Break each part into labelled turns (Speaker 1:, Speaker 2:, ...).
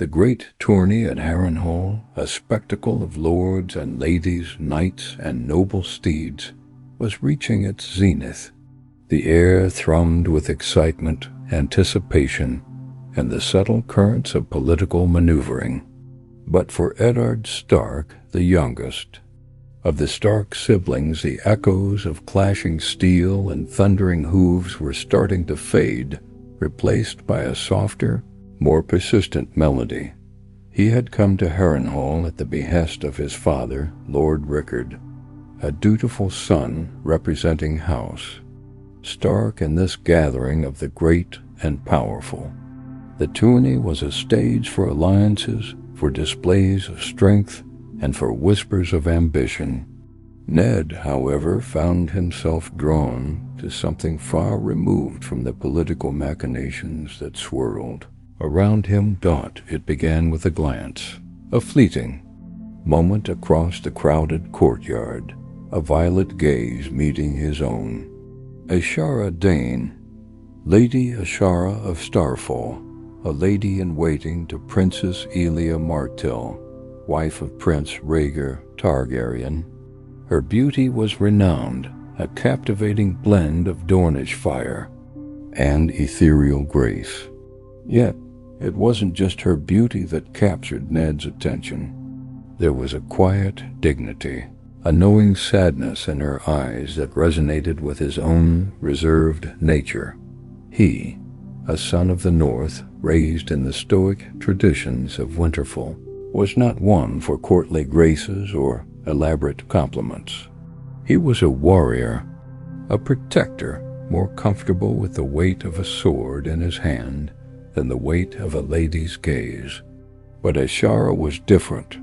Speaker 1: The great tourney at Harrenhal, a spectacle of lords and ladies, knights and noble steeds, was reaching its zenith. The air thrummed with excitement, anticipation, and the subtle currents of political maneuvering. But for Eddard Stark, the youngest, of the Stark siblings, the echoes of clashing steel and thundering hooves were starting to fade, replaced by a softer, more persistent melody. He had come to Harrenhal at the behest of his father, Lord Rickard, a dutiful son representing House Stark in this gathering of the great and powerful. The tourney was a stage for alliances, for displays of strength, and for whispers of ambition. Ned, however, found himself drawn to something far removed from the political machinations that swirled around him. It began with a glance, a fleeting moment across the crowded courtyard, a violet gaze meeting his own. Ashara Dayne, Lady Ashara of Starfall, a lady-in-waiting to Princess Elia Martell, wife of Prince Rhaegar Targaryen. Her beauty was renowned, a captivating blend of Dornish fire and ethereal grace. Yet, it wasn't just her beauty that captured Ned's attention. There was a quiet dignity, a knowing sadness in her eyes that resonated with his own reserved nature. He, a son of the North, raised in the stoic traditions of Winterfell, was not one for courtly graces or elaborate compliments. He was a warrior, a protector, more comfortable with the weight of a sword in his hand than the weight of a lady's gaze. But Ashara was different.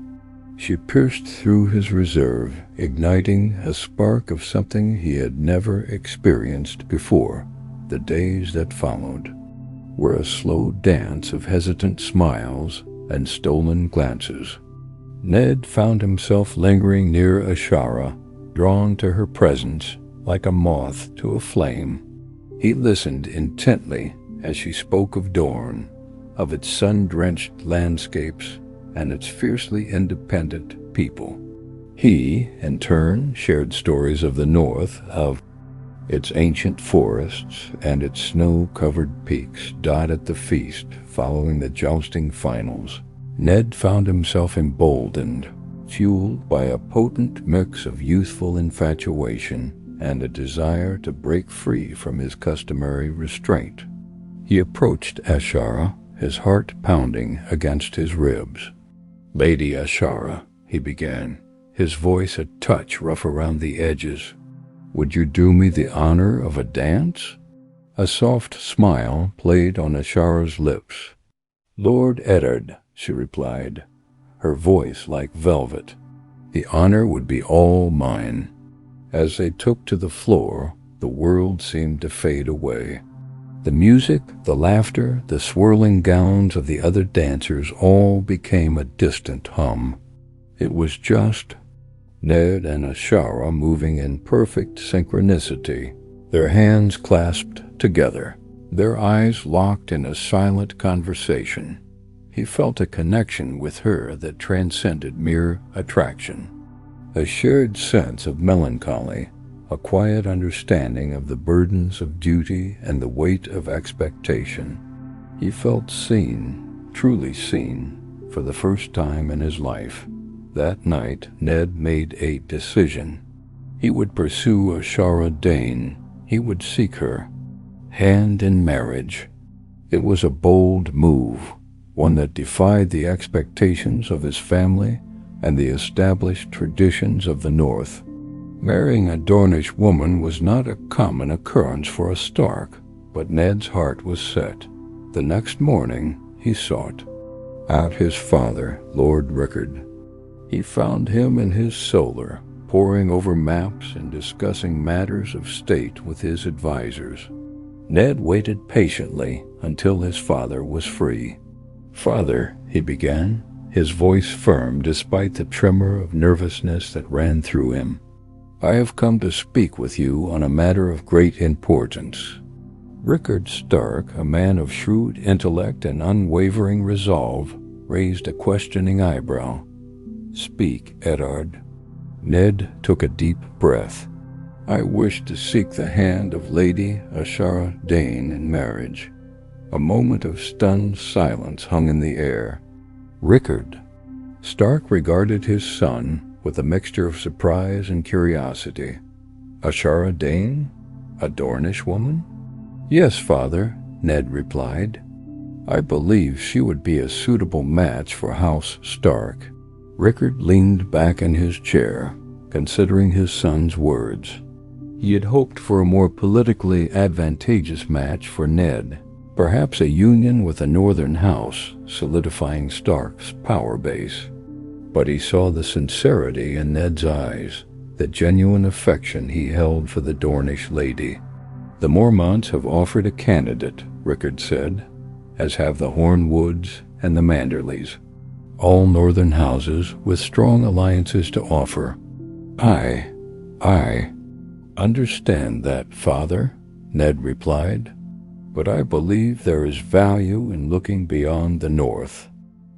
Speaker 1: She pierced through his reserve, igniting a spark of something he had never experienced before. The days that followed were a slow dance of hesitant smiles and stolen glances. Ned found himself lingering near Ashara, drawn to her presence like a moth to a flame. He listened intently as she spoke of Dorne, of its sun-drenched landscapes and its fiercely independent people. He, in turn, shared stories of the North, of its ancient forests and its snow-covered peaks dotted the feast following the jousting finals. Ned found himself emboldened, fueled by a potent mix of youthful infatuation and a desire to break free from his customary restraint. He approached Ashara, his heart pounding against his ribs. "Lady Ashara," he began, his voice a touch rough around the edges, "would you do me the honor of a dance?" A soft smile played on Ashara's lips. "Lord Eddard," she replied, her voice like velvet. "The honor would be all mine." As they took to the floor, the world seemed to fade away. The music, the laughter, the swirling gowns of the other dancers all became a distant hum. It was just Ned and Ashara moving in perfect synchronicity, their hands clasped together, their eyes locked in a silent conversation. He felt a connection with her that transcended mere attraction, a shared sense of melancholy, a quiet understanding of the burdens of duty and the weight of expectation. He felt seen, truly seen, for the first time in his life. That night, Ned made a decision. He would pursue Ashara Dayne. He would seek her, hand in marriage. It was a bold move, one that defied the expectations of his family and the established traditions of the North. Marrying a Dornish woman was not a common occurrence for a Stark, but Ned's heart was set. The next morning, he sought out his father, Lord Rickard. He found him in his solar, poring over maps and discussing matters of state with his advisors. Ned waited patiently until his father was free. "Father," he began, his voice firm despite the tremor of nervousness that ran through him, "I have come to speak with you on a matter of great importance." Rickard Stark, a man of shrewd intellect and unwavering resolve, raised a questioning eyebrow. "Speak, Eddard." Ned took a deep breath. "I wish to seek the hand of Lady Ashara Dayne in marriage." A moment of stunned silence hung in the air. "Rickard." Stark regarded his son with a mixture of surprise and curiosity. "Ashara Dayne? A Dornish woman?" "Yes, father," Ned replied. "I believe she would be a suitable match for House Stark." Rickard leaned back in his chair, considering his son's words. He had hoped for a more politically advantageous match for Ned, perhaps a union with a northern house, solidifying Stark's power base. But he saw the sincerity in Ned's eyes, the genuine affection he held for the Dornish lady. "The Mormonts have offered a candidate," Rickard said, "as have the Hornwoods and the Manderleys. All northern houses with strong alliances to offer." I understand that, father," Ned replied, "but I believe there is value in looking beyond the north.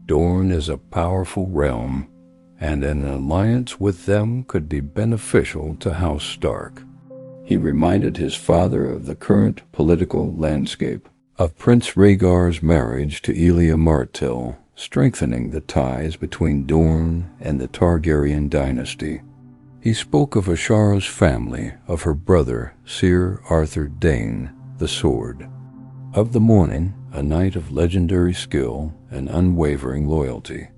Speaker 1: Dorne is a powerful realm, and an alliance with them could be beneficial to House Stark." He reminded his father of the current political landscape, of Prince Rhaegar's marriage to Elia Martell, strengthening the ties between Dorne and the Targaryen dynasty. He spoke of Ashara's family, of her brother, Sir Arthur Dayne, the Sword, of the Morning, a knight of legendary skill and unwavering loyalty.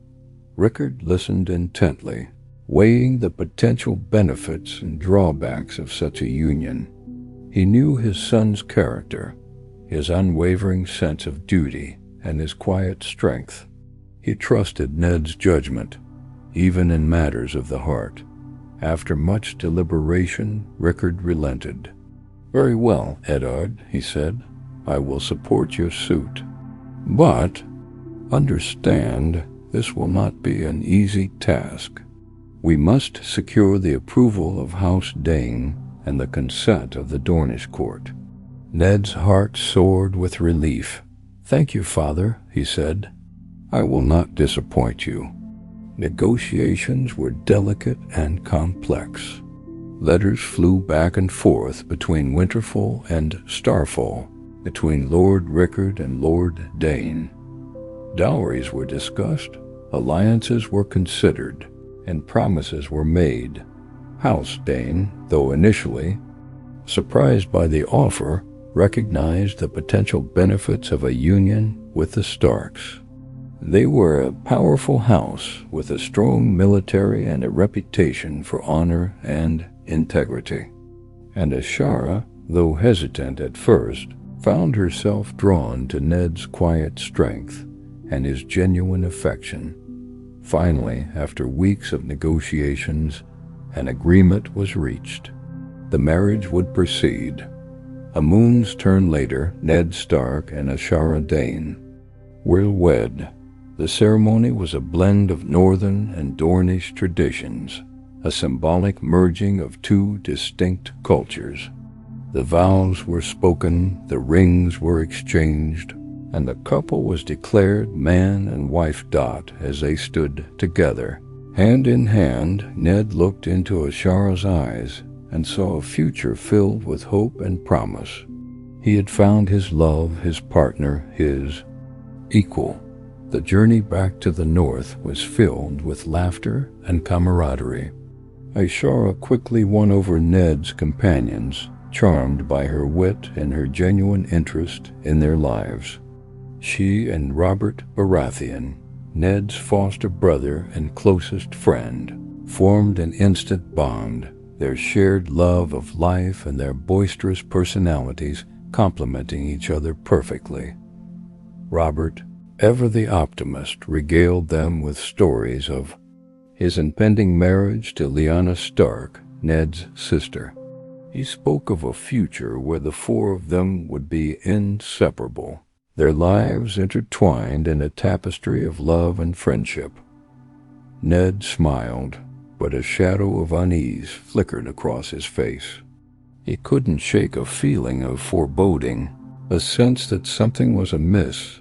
Speaker 1: Rickard listened intently, weighing the potential benefits and drawbacks of such a union. He knew his son's character, his unwavering sense of duty, and his quiet strength. He trusted Ned's judgment, even in matters of the heart. After much deliberation, Rickard relented. "Very well, Eddard," he said. "I will support your suit. But understand, this will not be an easy task. We must secure the approval of House Dayne and the consent of the Dornish court." Ned's heart soared with relief. "Thank you, father," he said. "I will not disappoint you." Negotiations were delicate and complex. Letters flew back and forth between Winterfell and Starfall, between Lord Rickard and Lord Dayne. Dowries were discussed, alliances were considered, and promises were made. House Dayne, though initially surprised by the offer, recognized the potential benefits of a union with the Starks. They were a powerful house with a strong military and a reputation for honor and integrity. And Ashara, though hesitant at first, found herself drawn to Ned's quiet strength and his genuine affection. Finally, after weeks of negotiations, an agreement was reached. The marriage would proceed. A moon's turn later, Ned Stark and Ashara Dayne were wed. The ceremony was a blend of northern and Dornish traditions, a symbolic merging of two distinct cultures. The vows were spoken, the rings were exchanged, and the couple was declared man and wife as they stood together. Hand in hand, Ned looked into Ashara's eyes and saw a future filled with hope and promise. He had found his love, his partner, his equal. The journey back to the north was filled with laughter and camaraderie. Ashara quickly won over Ned's companions, charmed by her wit and her genuine interest in their lives. She and Robert Baratheon, Ned's foster brother and closest friend, formed an instant bond, their shared love of life and their boisterous personalities complementing each other perfectly. Robert, ever the optimist, regaled them with stories of his impending marriage to Lyanna Stark, Ned's sister. He spoke of a future where the four of them would be inseparable, their lives intertwined in a tapestry of love and friendship. Ned smiled, but a shadow of unease flickered across his face. He couldn't shake a feeling of foreboding, a sense that something was amiss.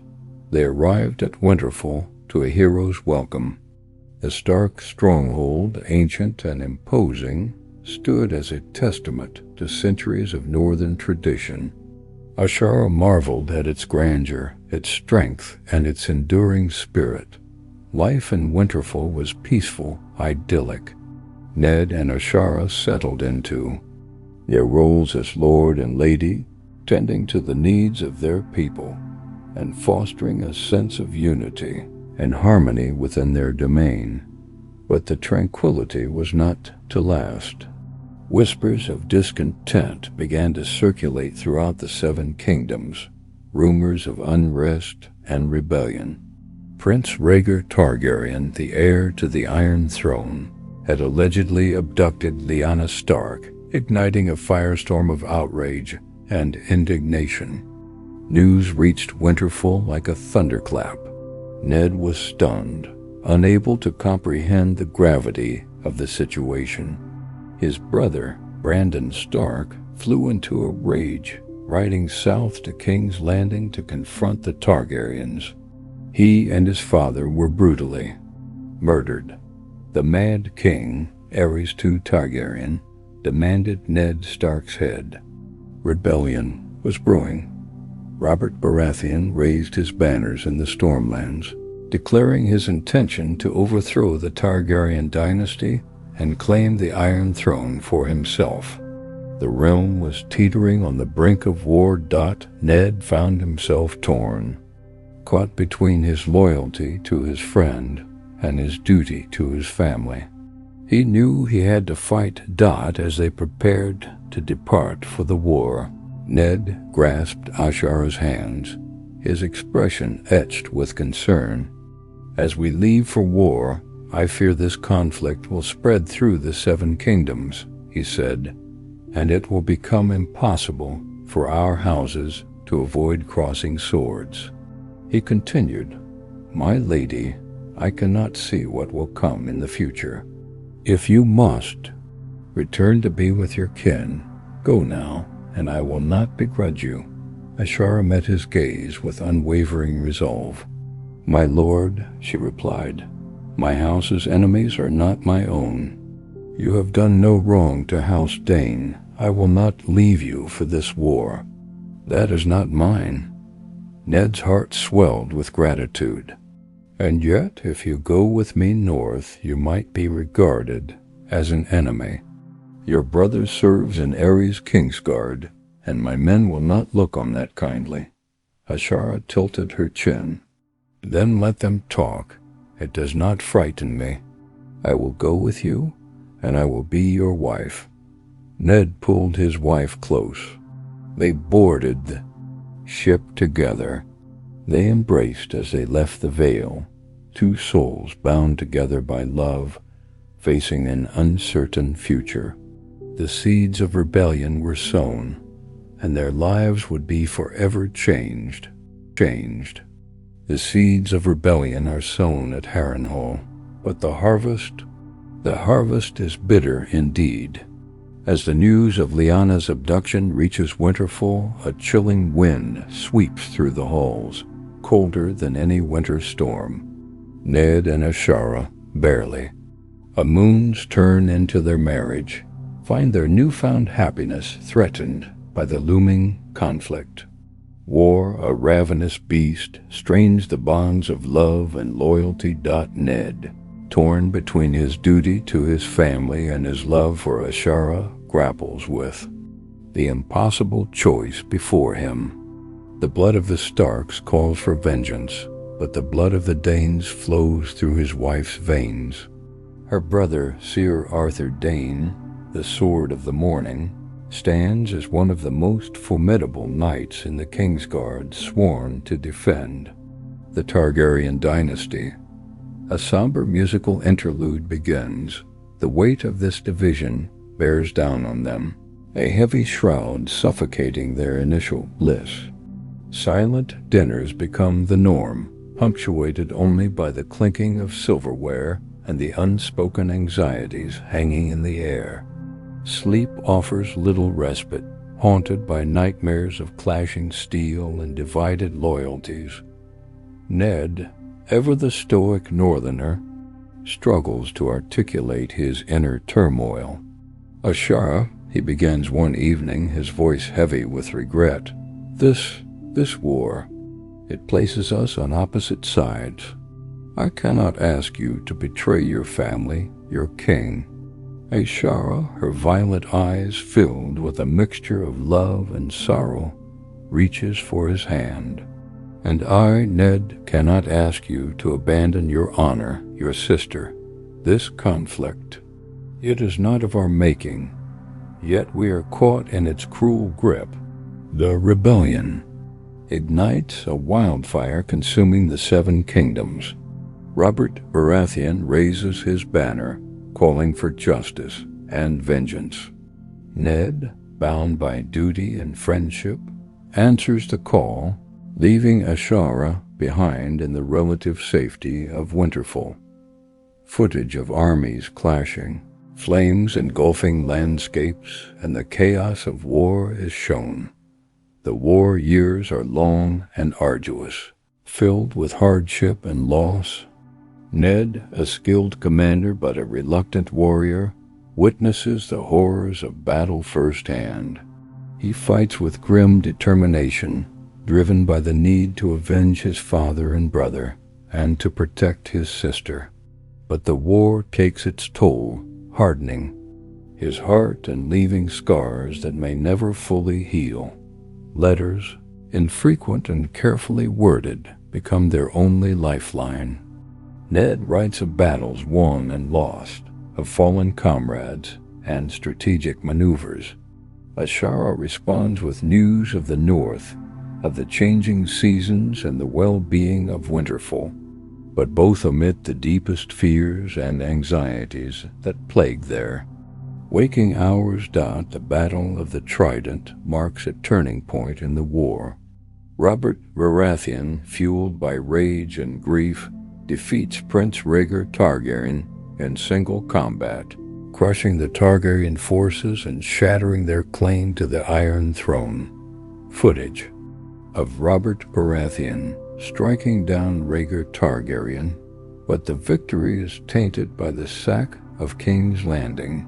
Speaker 1: They arrived at Winterfell to a hero's welcome. The Stark stronghold, ancient and imposing, stood as a testament to centuries of northern tradition. Ashara marveled at its grandeur, its strength, and its enduring spirit. Life in Winterfell was peaceful, idyllic. Ned and Ashara settled into their roles as lord and lady, tending to the needs of their people and fostering a sense of unity and harmony within their domain. But the tranquility was not to last. Whispers of discontent began to circulate throughout the Seven Kingdoms, rumors of unrest and rebellion. Prince Rhaegar Targaryen, the heir to the Iron Throne, had allegedly abducted Lyanna Stark, igniting a firestorm of outrage and indignation. News reached Winterfell like a thunderclap. Ned was stunned, unable to comprehend the gravity of the situation. His brother, Brandon Stark, flew into a rage, riding south to King's Landing to confront the Targaryens. He and his father were brutally murdered. The Mad King, Aerys II Targaryen, demanded Ned Stark's head. Rebellion was brewing. Robert Baratheon raised his banners in the Stormlands, declaring his intention to overthrow the Targaryen dynasty and claim the Iron Throne for himself. The realm was teetering on the brink of war. Ned found himself torn, caught between his loyalty to his friend and his duty to his family. He knew he had to fight as they prepared to depart for the war. Ned grasped Ashara's hands, his expression etched with concern. "As we leave for war, I fear this conflict will spread through the Seven Kingdoms," he said, "and it will become impossible for our houses to avoid crossing swords." He continued, "My lady, I cannot see what will come in the future. If you must return to be with your kin, go now, and I will not begrudge you." Ashara met his gaze with unwavering resolve. "My lord," she replied, "my house's enemies are not my own. You have done no wrong to House Dayne. I will not leave you for this war. That is not mine." Ned's heart swelled with gratitude. "And yet, if you go with me north, you might be regarded as an enemy. Your brother serves in Aerys' Kingsguard, and my men will not look on that kindly." Ashara tilted her chin. "Then let them talk. It does not frighten me. I will go with you, and I will be your wife." Ned pulled his wife close. They boarded the ship together. They embraced as they left the Vale, two souls bound together by love, facing an uncertain future. The seeds of rebellion were sown, and their lives would be forever changed. The seeds of rebellion are sown at Harrenhal, but the harvest is bitter indeed. As the news of Lyanna's abduction reaches Winterfell, a chilling wind sweeps through the halls, colder than any winter storm. Ned and Ashara, barely a moon's turn into their marriage, find their newfound happiness threatened by the looming conflict. War, a ravenous beast, strains the bonds of love and loyalty. Ned, torn between his duty to his family and his love for Ashara, grapples with the impossible choice before him. The blood of the Starks calls for vengeance, but the blood of the Daynes flows through his wife's veins. Her brother, Sir Arthur Dayne, the Sword of the Morning, stands as one of the most formidable knights in the Kingsguard, sworn to defend the Targaryen dynasty. A somber musical interlude begins. The weight of this division bears down on them, a heavy shroud suffocating their initial bliss. Silent dinners become the norm, punctuated only by the clinking of silverware and the unspoken anxieties hanging in the air. Sleep offers little respite, haunted by nightmares of clashing steel and divided loyalties. Ned, Ever the stoic northerner struggles to articulate his inner turmoil. Ashara, he begins one evening, his voice heavy with regret. This war, it places us on opposite sides. I cannot ask you to betray your family, your king. Ashara, her violet eyes filled with a mixture of love and sorrow, reaches for his hand. And I, Ned, cannot ask you to abandon your honor, your sister. This conflict, it is not of our making, yet we are caught in its cruel grip. The rebellion ignites a wildfire consuming the 7 kingdoms. Robert Baratheon raises his banner, calling for justice and vengeance. Ned, bound by duty and friendship, answers the call, leaving Ashara behind in the relative safety of Winterfell. Footage of armies clashing, flames engulfing landscapes, and the chaos of war is shown. The war years are long and arduous, filled with hardship and loss. Ned, a skilled commander but a reluctant warrior, witnesses the horrors of battle firsthand. He fights with grim determination, driven by the need to avenge his father and brother, and to protect his sister. But the war takes its toll, hardening his heart and leaving scars that may never fully heal. Letters, infrequent and carefully worded, become their only lifeline. Ned writes of battles won and lost, of fallen comrades, and strategic maneuvers. Ashara responds with news of the North, of the changing seasons and the well-being of Winterfell, but both omit the deepest fears and anxieties that plague there. Waking hours dot the Battle of the Trident marks a turning point in the war. Robert Baratheon, fueled by rage and grief, defeats Prince Rhaegar Targaryen in single combat, crushing the Targaryen forces and shattering their claim to the Iron Throne. Footage of Robert Baratheon striking down Rhaegar Targaryen, but the victory is tainted by the sack of King's Landing.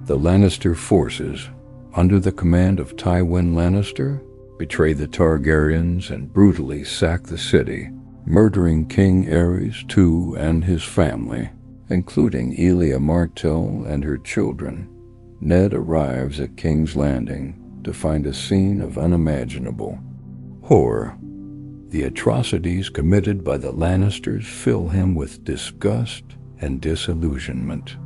Speaker 1: The Lannister forces, under the command of Tywin Lannister, betray the Targaryens and brutally sack the city, murdering King Aerys II and his family, including Elia Martell and her children. Ned arrives at King's Landing to find a scene of unimaginable horror. The atrocities committed by the Lannisters fill him with disgust and disillusionment.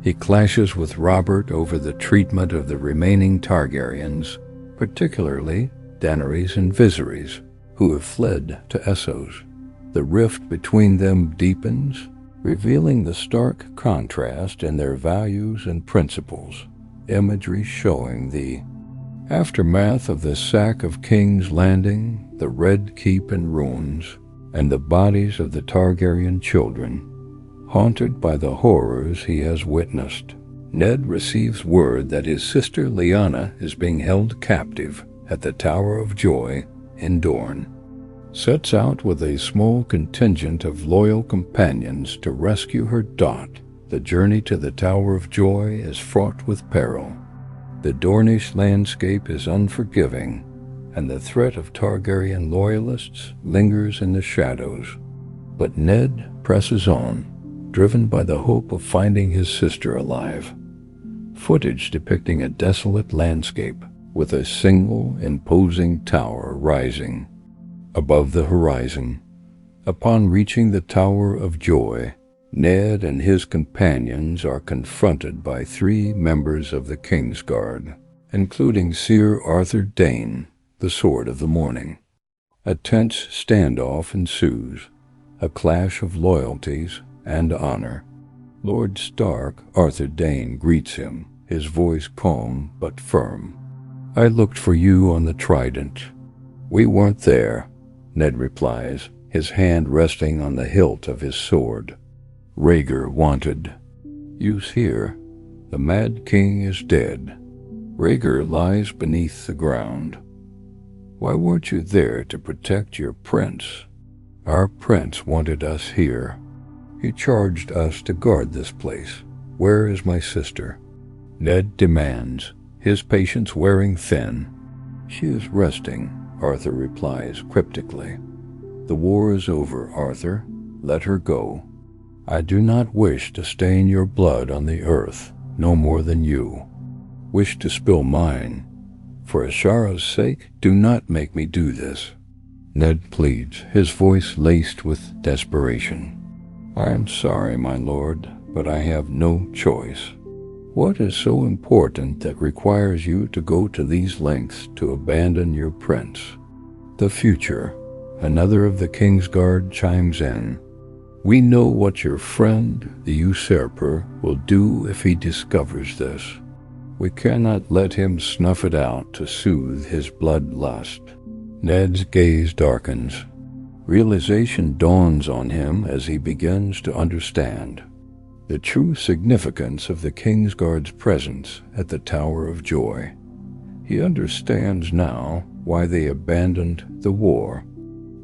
Speaker 1: He clashes with Robert over the treatment of the remaining Targaryens, particularly Daenerys and Viserys, who have fled to Essos. The rift between them deepens, revealing the stark contrast in their values and principles, imagery showing the aftermath of the sack of King's Landing, the Red Keep in ruins, and the bodies of the Targaryen children. Haunted by the horrors he has witnessed, Ned receives word that his sister Lyanna is being held captive at the Tower of Joy in Dorne. Sets out with a small contingent of loyal companions to rescue her Dot. The journey to the Tower of Joy is fraught with peril. The Dornish landscape is unforgiving, and the threat of Targaryen loyalists lingers in the shadows. But Ned presses on, driven by the hope of finding his sister alive. Footage depicting a desolate landscape with a single imposing tower rising above the horizon. Upon reaching the Tower of Joy, Ned and his companions are confronted by 3 members of the Kingsguard, including Sir Arthur Dayne, the Sword of the Morning. A tense standoff ensues, a clash of loyalties and honor. Lord Stark Arthur Dayne greets him, his voice calm but firm. "I looked for you on the Trident." "We weren't there," Ned replies, his hand resting on the hilt of his sword. Rhaegar wanted. "Use here. The Mad King is dead. Rhaegar lies beneath the ground. Why weren't you there to protect your prince?" Our prince wanted us here. He charged us to guard this place. Where is my sister? Ned demands, his patience wearing thin. She is resting, Arthur replies cryptically. The war is over, Arthur. Let her go. I do not wish to stain your blood on the earth, no more than you wish to spill mine. For Ashara's sake, do not make me do this. Ned pleads, his voice laced with desperation. I am sorry, my lord, but I have no choice. What is so important that requires you to go to these lengths to abandon your prince? The future. Another of the Kingsguard chimes in. We know what your friend, the usurper, will do if he discovers this. We cannot let him snuff it out to soothe his bloodlust. Ned's gaze darkens. Realization dawns on him as he begins to understand the true significance of the Kingsguard's presence at the Tower of Joy. He understands now why they abandoned the war.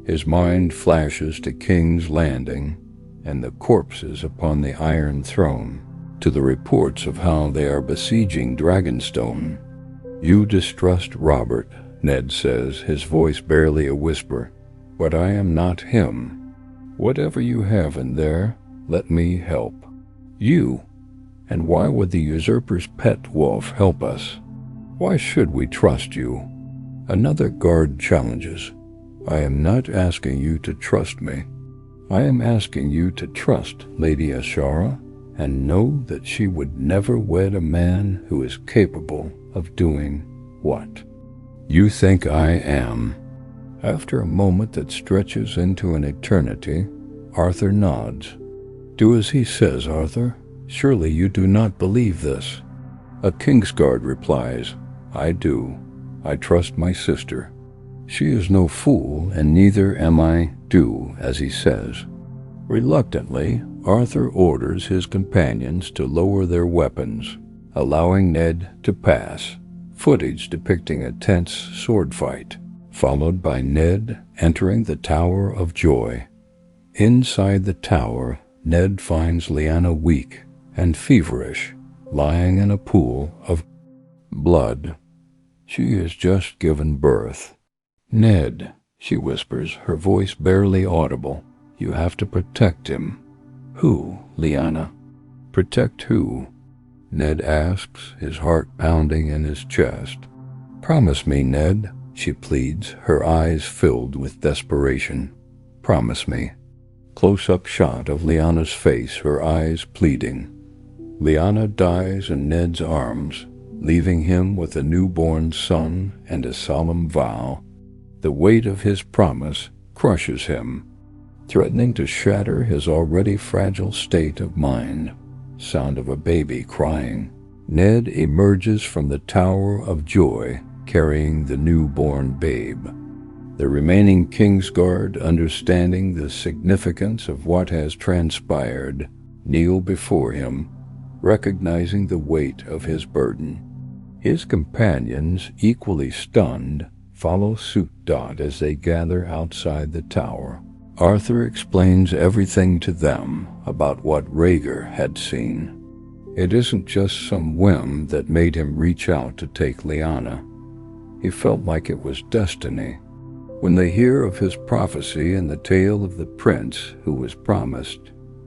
Speaker 1: His mind flashes to King's Landing and the corpses upon the Iron Throne, to the reports of how they are besieging Dragonstone. You distrust Robert, Ned says, his voice barely a whisper, but I am not him. Whatever you have in there, let me help. You? And why would the usurper's pet wolf help us? Why should we trust you? Another guard challenges. I am not asking you to trust me. I am asking you to trust Lady Ashara and know that she would never wed a man who is capable of doing what you think I am. After a moment that stretches into an eternity, Arthur nods. Do as he says, Arthur. Surely you do not believe this. A Kingsguard replies, I do. I trust my sister. She is no fool, and neither am I. Do as he says. Reluctantly, Arthur orders his companions to lower their weapons, allowing Ned to pass. Footage depicting a tense sword fight, followed by Ned entering the Tower of Joy. Inside the tower, Ned finds Lyanna weak and feverish, lying in a pool of blood. She has just given birth. Ned, she whispers, her voice barely audible, you have to protect him. Who, Lyanna? Protect who? Ned asks, his heart pounding in his chest. Promise me, Ned, she pleads, her eyes filled with desperation. Promise me. Close-up shot of Lyanna's face, her eyes pleading. Lyanna dies in Ned's arms, leaving him with a newborn son and a solemn vow. The weight of his promise crushes him, threatening to shatter his already fragile state of mind. Sound of a baby crying. Ned emerges from the Tower of Joy, carrying the newborn babe. The remaining Kingsguard, understanding the significance of what has transpired, kneel before him, recognizing the weight of his burden. His companions, equally stunned, follow suit as they gather outside the tower. Arthur explains everything to them about what Rhaegar had seen. It isn't just some whim that made him reach out to take Lyanna. He felt like it was destiny. When they hear of his prophecy and the tale of the prince who was promised,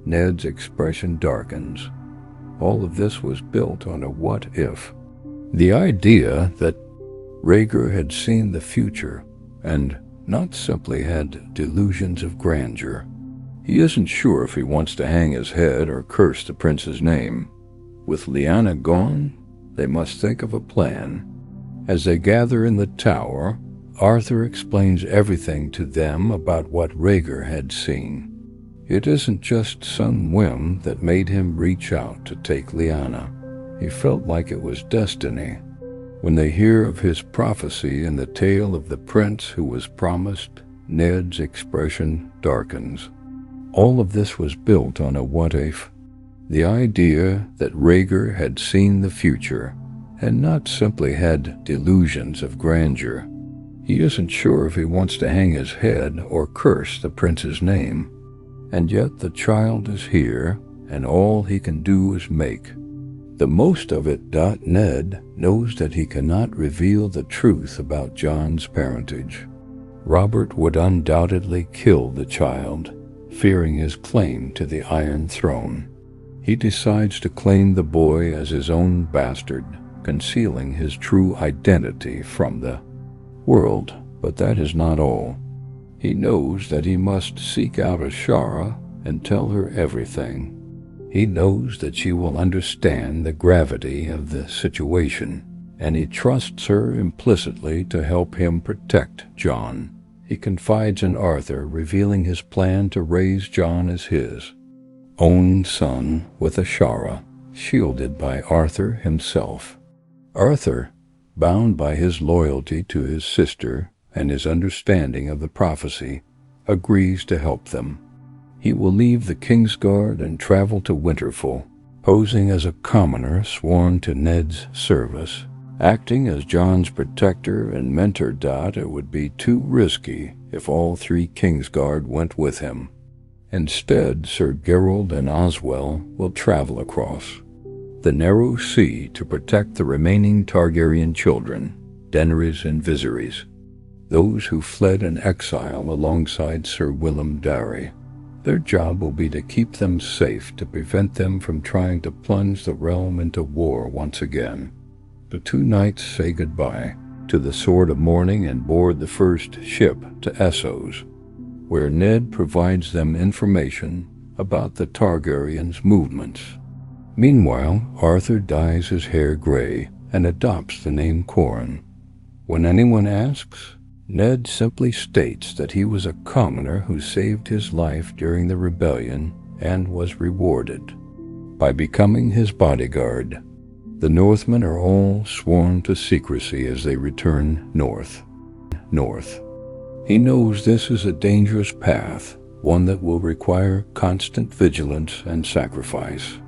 Speaker 1: Ned's expression darkens. All of this was built on a what-if. The idea that Rhaegar had seen the future and not simply had delusions of grandeur. He isn't sure if he wants to hang his head or curse the prince's name. With Lyanna gone, they must think of a plan. As they gather in the tower, Arthur explains everything to them about what Rhaegar had seen. It isn't just some whim that made him reach out to take Lyanna. He felt like it was destiny. When they hear of his prophecy and the tale of the prince who was promised, Ned's expression darkens. All of this was built on a what-if. The idea that Rhaegar had seen the future and not simply had delusions of grandeur. He isn't sure if he wants to hang his head or curse the prince's name. And yet the child is here, and all he can do is make the most of it. Ned knows that he cannot reveal the truth about Jon's parentage. Robert would undoubtedly kill the child, fearing his claim to the Iron Throne. He decides to claim the boy as his own bastard, concealing his true identity from the world. But that is not all. He knows that he must seek out Ashara and tell her everything. He knows that she will understand the gravity of the situation, and he trusts her implicitly to help him protect Jon. He confides in Arthur, revealing his plan to raise Jon as his own son with Ashara, shielded by Arthur himself. Arthur, bound by his loyalty to his sister and his understanding of the prophecy, agrees to help them. He will leave the Kingsguard and travel to Winterfell, posing as a commoner sworn to Ned's service. Acting as Jon's protector and mentor. It would be too risky if all three Kingsguard went with him. Instead, Sir Geralt and Oswell will travel across the narrow sea to protect the remaining Targaryen children, Daenerys and Viserys, those who fled in exile alongside Sir Willem Darry. Their job will be to keep them safe, to prevent them from trying to plunge the realm into war once again. The two knights say goodbye to the Sword of Morning and board the first ship to Essos, where Ned provides them information about the Targaryens' movements. Meanwhile, Arthur dyes his hair gray and adopts the name Qhorin. When anyone asks, Ned simply states that he was a commoner who saved his life during the rebellion and was rewarded by becoming his bodyguard. The Northmen are all sworn to secrecy as they return north. He knows this is a dangerous path, one that will require constant vigilance and sacrifice.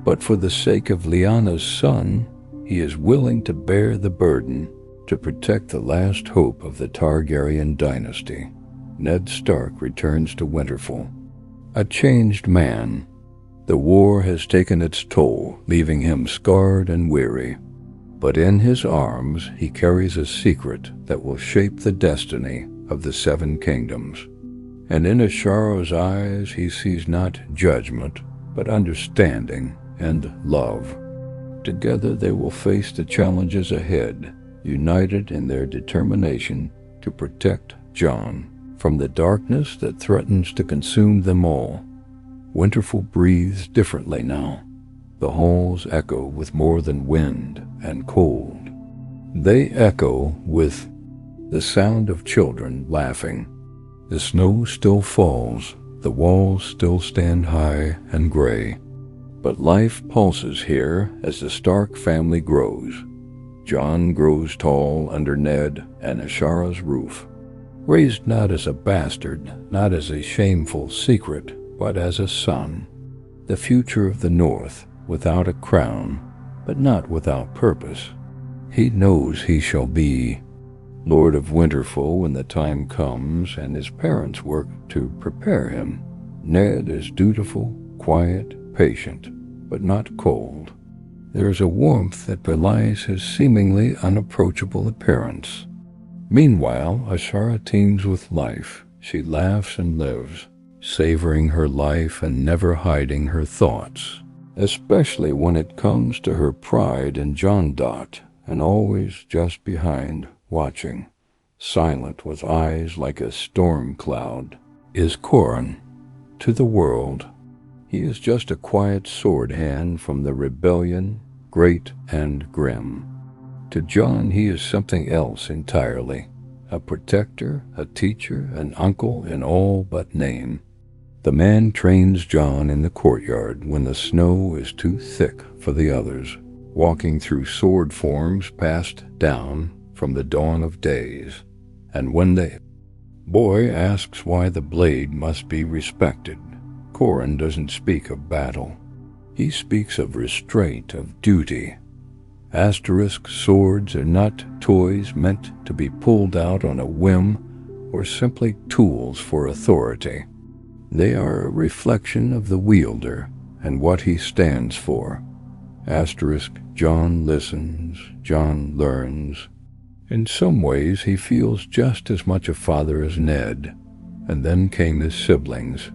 Speaker 1: But for the sake of Lyanna's son, he is willing to bear the burden to protect the last hope of the Targaryen dynasty. Ned Stark returns to Winterfell, a changed man. The war has taken its toll, leaving him scarred and weary. But in his arms he carries a secret that will shape the destiny of the Seven Kingdoms. And in Ashara's eyes he sees not judgment, but understanding and love. Together they will face the challenges ahead, united in their determination to protect Jon from the darkness that threatens to consume them all. Winterfell breathes differently now. The halls echo with more than wind and cold. They echo with the sound of children laughing. The snow still falls, the walls still stand high and gray. But life pulses here as the Stark family grows. Jon grows tall under Ned and Ashara's roof. Raised not as a bastard, not as a shameful secret, but as a son. The future of the North, without a crown, but not without purpose. He knows he shall be Lord of Winterfell when the time comes, and his parents work to prepare him. Ned is dutiful, quiet, patient, but not cold. There is a warmth that belies his seemingly unapproachable appearance. Meanwhile, Ashara teems with life. She laughs and lives, savoring her life and never hiding her thoughts, especially when it comes to her pride in Jon. And always just behind, watching, silent with eyes like a storm cloud, is Qhorin. To the world, he is just a quiet sword hand from the rebellion, great and grim. To Jon, he is something else entirely, a protector, a teacher, an uncle in all but name. The man trains Jon in the courtyard when the snow is too thick for the others, walking through sword forms passed down from the dawn of days. And when the boy asks why the blade must be respected, Qhorin doesn't speak of battle. He speaks of restraint, of duty. Asterisk swords are not toys meant to be pulled out on a whim or simply tools for authority. They are a reflection of the wielder and what he stands for. Asterisk, Jon listens, Jon learns. In some ways he feels just as much a father as Ned. And then came his siblings.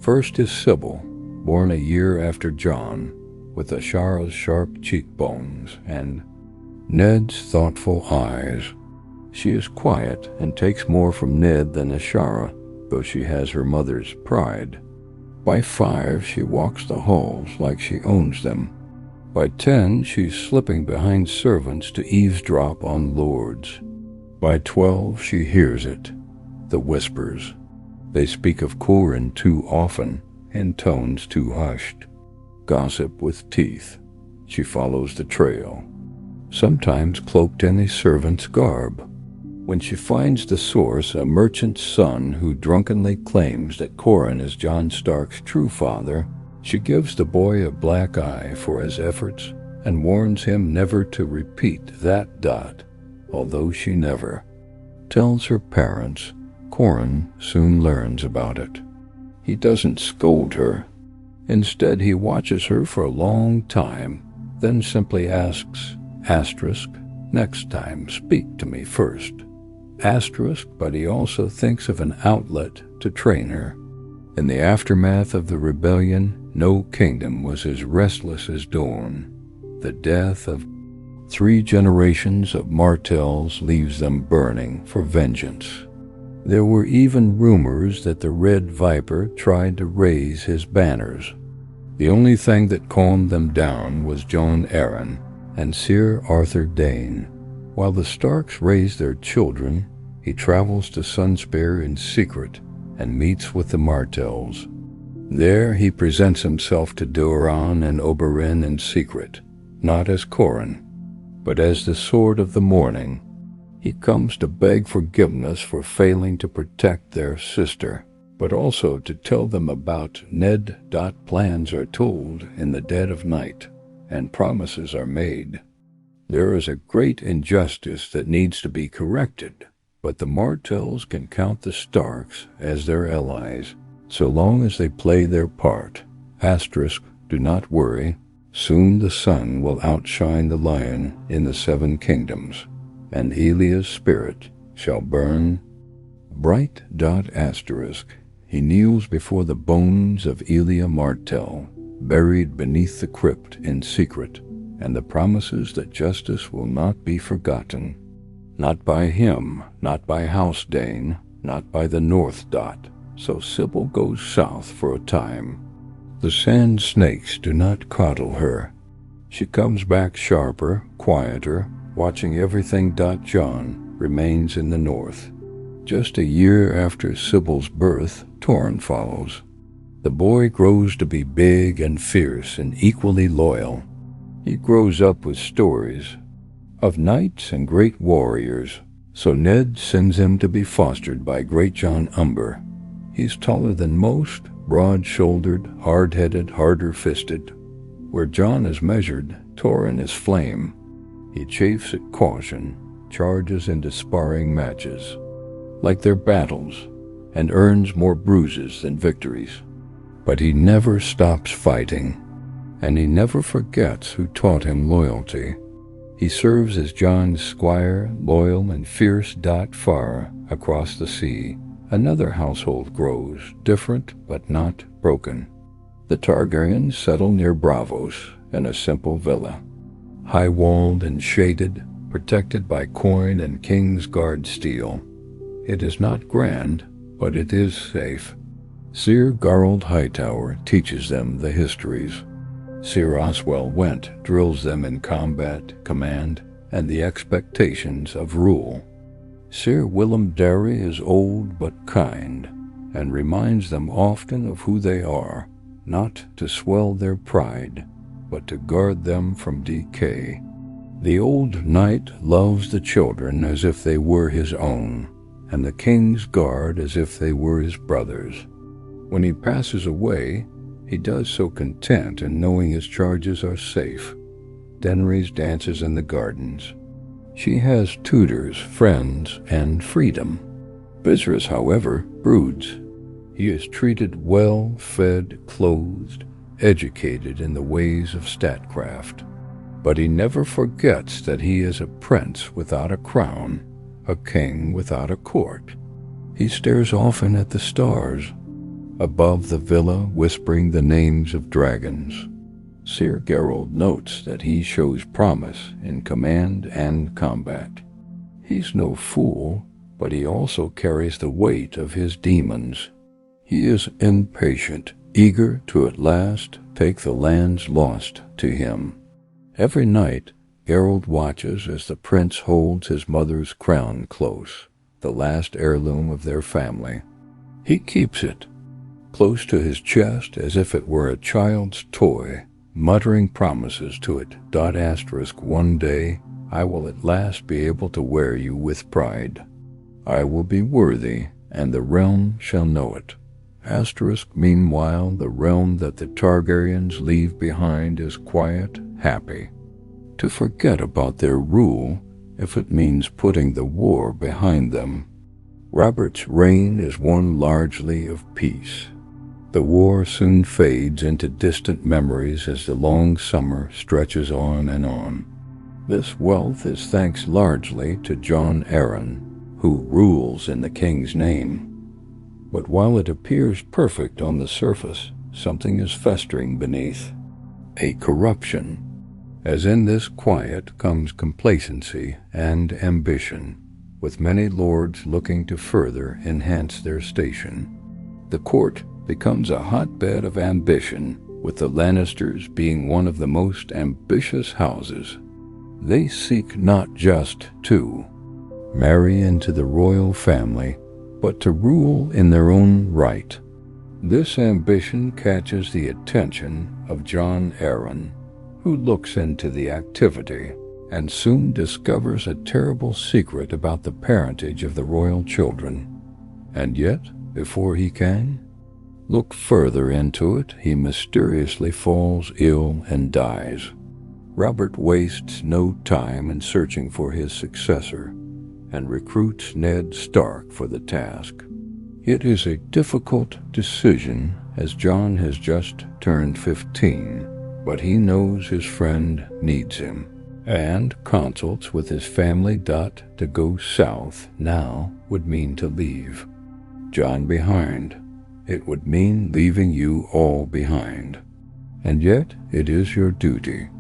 Speaker 1: First is Cibil, born a year after Jon, with Ashara's sharp cheekbones and Ned's thoughtful eyes. She is quiet and takes more from Ned than Ashara, though she has her mother's pride. By 5, she walks the halls like she owns them. By 10, she's slipping behind servants to eavesdrop on lords. By 12, she hears it, the whispers. They speak of Qhorin too often, in tones too hushed. Gossip with teeth. She follows the trail, sometimes cloaked in a servant's garb. When she finds the source, a merchant's son who drunkenly claims that Qhorin is Jon Stark's true father, she gives the boy a black eye for his efforts and warns him never to repeat that dot, although she never tells her parents. Qhorin soon learns about it. He doesn't scold her. Instead, he watches her for a long time, then simply asks, asterisk, next time speak to me first. Asterisk, but he also thinks of an outlet to train her. In the aftermath of the rebellion, no kingdom was as restless as Dorne. The death of 3 generations of Martells leaves them burning for vengeance. There were even rumors that the Red Viper tried to raise his banners. The only thing that calmed them down was Jon Arryn and Sir Arthur Dayne. While the Starks raise their children, he travels to Sunspear in secret and meets with the Martells. There he presents himself to Doran and Oberyn in secret, not as Qhorin, but as the Sword of the Morning. He comes to beg forgiveness for failing to protect their sister, but also to tell them about Ned. Plans are told in the dead of night, and promises are made. There is a great injustice that needs to be corrected, but the Martells can count the Starks as their allies, so long as they play their part. Asterisk, do not worry, soon the sun will outshine the lion in the 7 kingdoms. And Elia's spirit shall burn bright. Asterisk. He kneels before the bones of Elia Martell, buried beneath the crypt in secret, and the promises that justice will not be forgotten. Not by him, not by House Dayne, not by the North. So Cibil goes south for a time. The sand snakes do not coddle her. She comes back sharper, quieter, watching everything. Jon remains in the north. Just a year after Cibil's birth, Torrhen follows. The boy grows to be big and fierce and equally loyal. He grows up with stories of knights and great warriors, so Ned sends him to be fostered by Great Jon Umber. He's taller than most, broad-shouldered, hard-headed, harder-fisted. Where Jon is measured, Torrhen is flame. He chafes at caution, charges into sparring matches, like their battles, and earns more bruises than victories. But he never stops fighting, and he never forgets who taught him loyalty. He serves as Jon's squire, loyal and fierce. Far across the sea, another household grows, different but not broken. The Targaryens settle near Braavos in a simple villa, high-walled and shaded, protected by coin and King's Guard steel. It is not grand, but it is safe. Sir Garald Hightower teaches them the histories. Sir Oswell Went drills them in combat, command, and the expectations of rule. Sir Willem Darry is old but kind, and reminds them often of who they are, not to swell their pride, but to guard them from decay. The old knight loves the children as if they were his own, and the King's Guard as if they were his brothers. When he passes away, he does so content in knowing his charges are safe. Daenerys dances in the gardens. She has tutors, friends, and freedom. Viserys, however, broods. He is treated well, fed, clothed, educated in the ways of statecraft. But he never forgets that he is a prince without a crown, a king without a court. He stares often at the stars, above the villa whispering the names of dragons. Sir Geralt notes that he shows promise in command and combat. He's no fool, but he also carries the weight of his demons. He is impatient, eager to at last take the lands lost to him. Every night, Geralt watches as the prince holds his mother's crown close, the last heirloom of their family. He keeps it close to his chest as if it were a child's toy, muttering promises to it. One day I will at last be able to wear you with pride. I will be worthy, and the realm shall know it. Meanwhile, the realm that the Targaryens leave behind is quiet, happy. To forget about their rule, if it means putting the war behind them. Robert's reign is one largely of peace. The war soon fades into distant memories as the long summer stretches on and on. This wealth is thanks largely to Jon Arryn, who rules in the king's name. But while it appears perfect on the surface, something is festering beneath. A corruption. As in this quiet comes complacency and ambition, with many lords looking to further enhance their station. The court becomes a hotbed of ambition, with the Lannisters being one of the most ambitious houses. They seek not just to marry into the royal family, but to rule in their own right. This ambition catches the attention of Jon Arryn, who looks into the activity and soon discovers a terrible secret about the parentage of the royal children. And yet, before he can look further into it, he mysteriously falls ill and dies. Robert wastes no time in searching for his successor and recruits Ned Stark for the task. It is a difficult decision, as Jon has just turned 15, but he knows his friend needs him, and consults with his family. To go south now would mean to leave Jon behind. It would mean leaving you all behind. And yet it is your duty.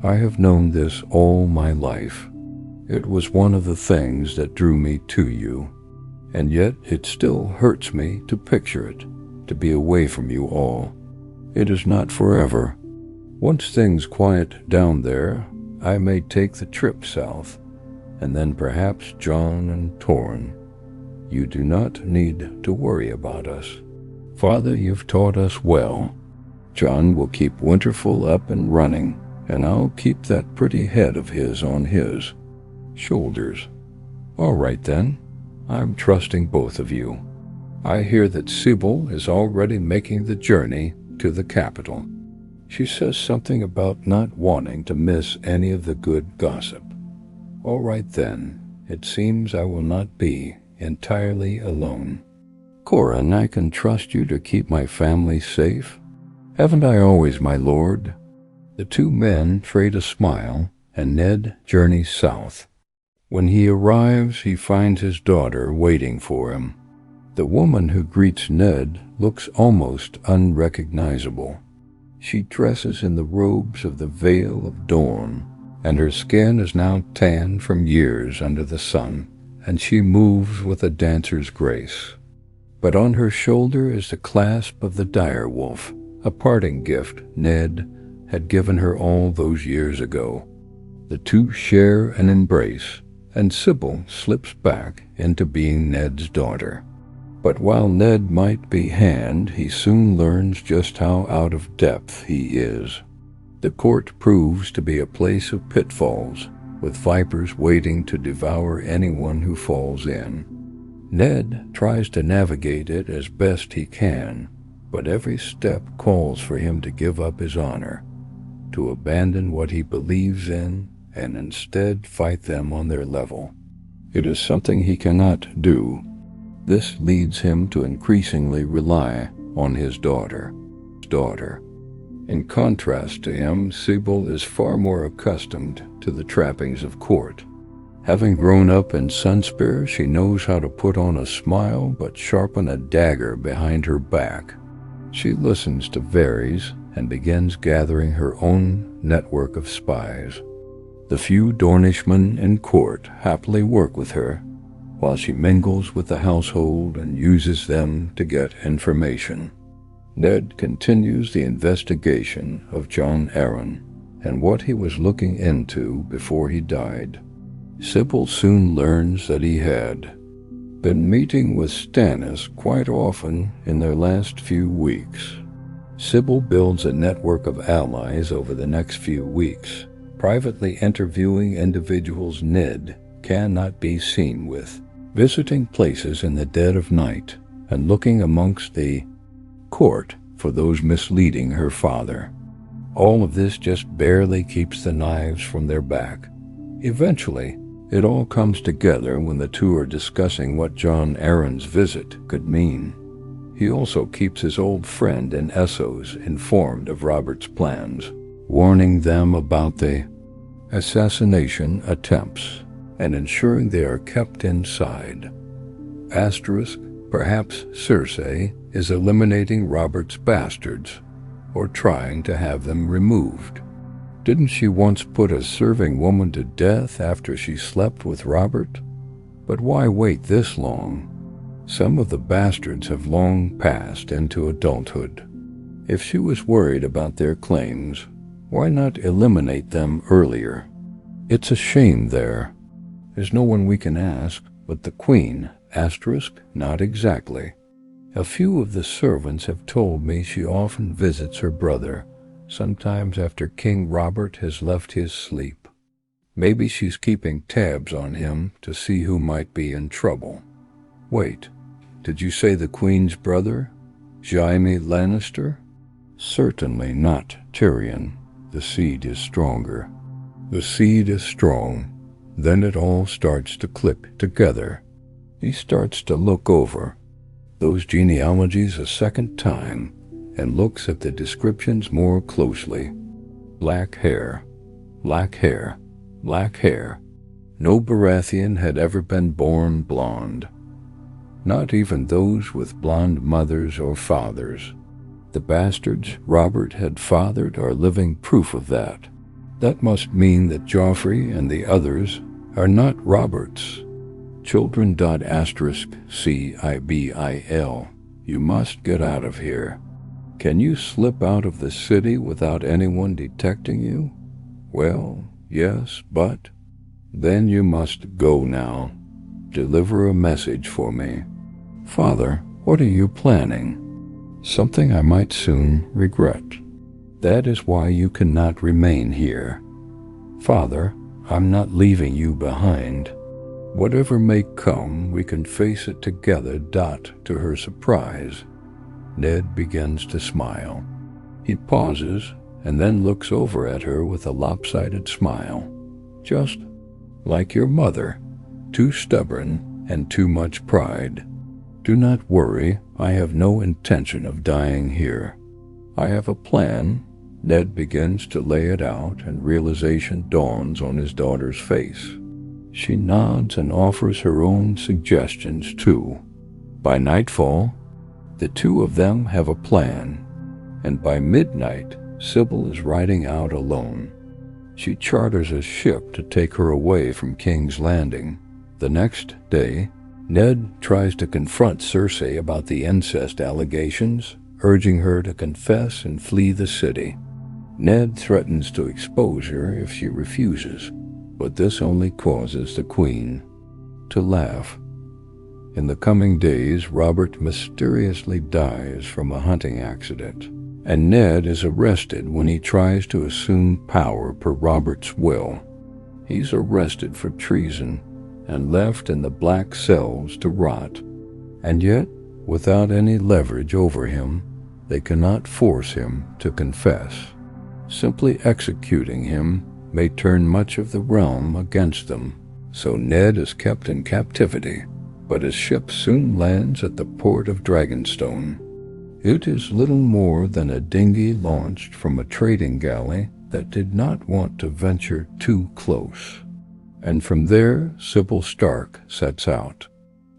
Speaker 1: I have known this all my life. It was one of the things that drew me to you, and yet it still hurts me to picture it, to be away from you all. It is not forever. Once things quiet down there, I may take the trip south, and then perhaps Jon and Torrhen. You do not need to worry about us. Father, you've taught us well. Jon will keep Winterfell up and running, and I'll keep that pretty head of his on his shoulders. All right then, I'm trusting both of you. I hear that Cibil is already making the journey to the capital. She says something about not wanting to miss any of the good gossip. All right then, it seems I will not be entirely alone. Corin, I can trust you to keep my family safe. Haven't I always, my lord? The two men trade a smile, and Ned journeys south. When he arrives, he finds his daughter waiting for him. The woman who greets Ned looks almost unrecognizable. She dresses in the robes of the Veil of Dawn, and her skin is now tanned from years under the sun, and she moves with a dancer's grace. But on her shoulder is the clasp of the direwolf, a parting gift Ned had given her all those years ago. The two share an embrace, and Cibil slips back into being Ned's daughter. But while Ned might be hand, he soon learns just how out of depth he is. The court proves to be a place of pitfalls, with vipers waiting to devour anyone who falls in. Ned tries to navigate it as best he can, but every step calls for him to give up his honor. to abandon what he believes in and instead fight them on their level. It is something he cannot do. This leads him to increasingly rely on his daughter. In contrast to him, Cibil is far more accustomed to the trappings of court. Having grown up in Sunspear, she knows how to put on a smile but sharpen a dagger behind her back. She listens to Varys and begins gathering her own network of spies. The few Dornishmen in court happily work with her, while she mingles with the household and uses them to get information. Ned continues the investigation of Jon Arryn and what he was looking into before he died. Cibil soon learns that he had been meeting with Stannis quite often in their last few weeks. Cibil builds a network of allies over the next few weeks, privately interviewing individuals Ned cannot be seen with, visiting places in the dead of night, and looking amongst the court for those misleading her father. All of this just barely keeps the knives from their back. Eventually, it all comes together when the two are discussing what Jon Arryn's visit could mean. He also keeps his old friend in Essos informed of Robert's plans, warning them about the assassination attempts and ensuring they are kept inside. Asterisk, perhaps Cersei is eliminating Robert's bastards, or trying to have them removed. Didn't she once put a serving woman to death after she slept with Robert? But why wait this long? Some of the bastards have long passed into adulthood. If she was worried about their claims, why not eliminate them earlier? It's a shame there's no one we can ask but the Queen, asterisk, not exactly. A few of the servants have told me she often visits her brother, sometimes after King Robert has left his sleep. Maybe she's keeping tabs on him to see who might be in trouble. Wait, did you say the Queen's brother? Jaime Lannister? Certainly not Tyrion. The seed is stronger. The seed is strong. Then it all starts to click together. He starts to look over those genealogies a second time and looks at the descriptions more closely. Black hair, black hair, black hair. No Baratheon had ever been born blonde. Not even those with blonde mothers or fathers. The bastards Robert had fathered are living proof of that. That must mean that Joffrey and the others are not Roberts. Children. Cibil. You must get out of here. Can you slip out of the city without anyone detecting you? Well, yes, but then you must go now. Deliver a message for me. Father, what are you planning? Something I might soon regret. That is why you cannot remain here. Father, I'm not leaving you behind. Whatever may come, we can face it together. To her surprise, Ned begins to smile. He pauses and then looks over at her with a lopsided smile. Just like your mother, too stubborn and too much pride. Do not worry, I have no intention of dying here. I have a plan. Ned begins to lay it out, and realization dawns on his daughter's face. She nods and offers her own suggestions too. By nightfall, the two of them have a plan, and by midnight, Cibil is riding out alone. She charters a ship to take her away from King's Landing. The next day, Ned tries to confront Cersei about the incest allegations, urging her to confess and flee the city. Ned threatens to expose her if she refuses, but this only causes the Queen to laugh. In the coming days, Robert mysteriously dies from a hunting accident, and Ned is arrested when he tries to assume power per Robert's will. He's arrested for treason and left in the black cells to rot, and yet, without any leverage over him, they cannot force him to confess. Simply executing him may turn much of the realm against them, so Ned is kept in captivity, but his ship soon lands at the port of Dragonstone. It is little more than a dinghy launched from a trading galley that did not want to venture too close. And from there, Cibil Stark sets out.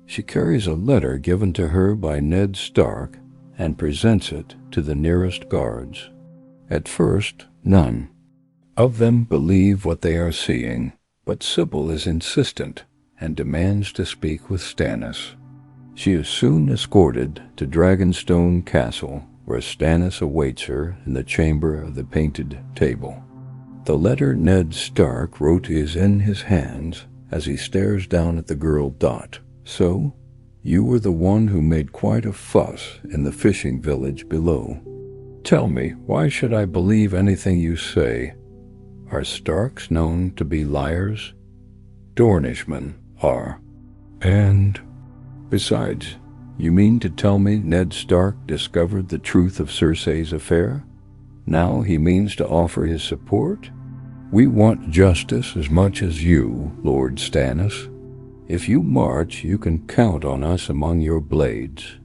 Speaker 1: She carries a letter given to her by Ned Stark and presents it to the nearest guards. At first, none of them believe what they are seeing, but Cibil is insistent and demands to speak with Stannis. She is soon escorted to Dragonstone Castle, where Stannis awaits her in the chamber of the painted table. The letter Ned Stark wrote is in his hands as he stares down at the girl Dot. So, you were the one who made quite a fuss in the fishing village below. Tell me, why should I believe anything you say? Are Starks known to be liars? Dornishmen are. And, besides, you mean to tell me Ned Stark discovered the truth of Cersei's affair? Now he means to offer his support? We want justice as much as you, Lord Stannis. If you march, you can count on us among your blades.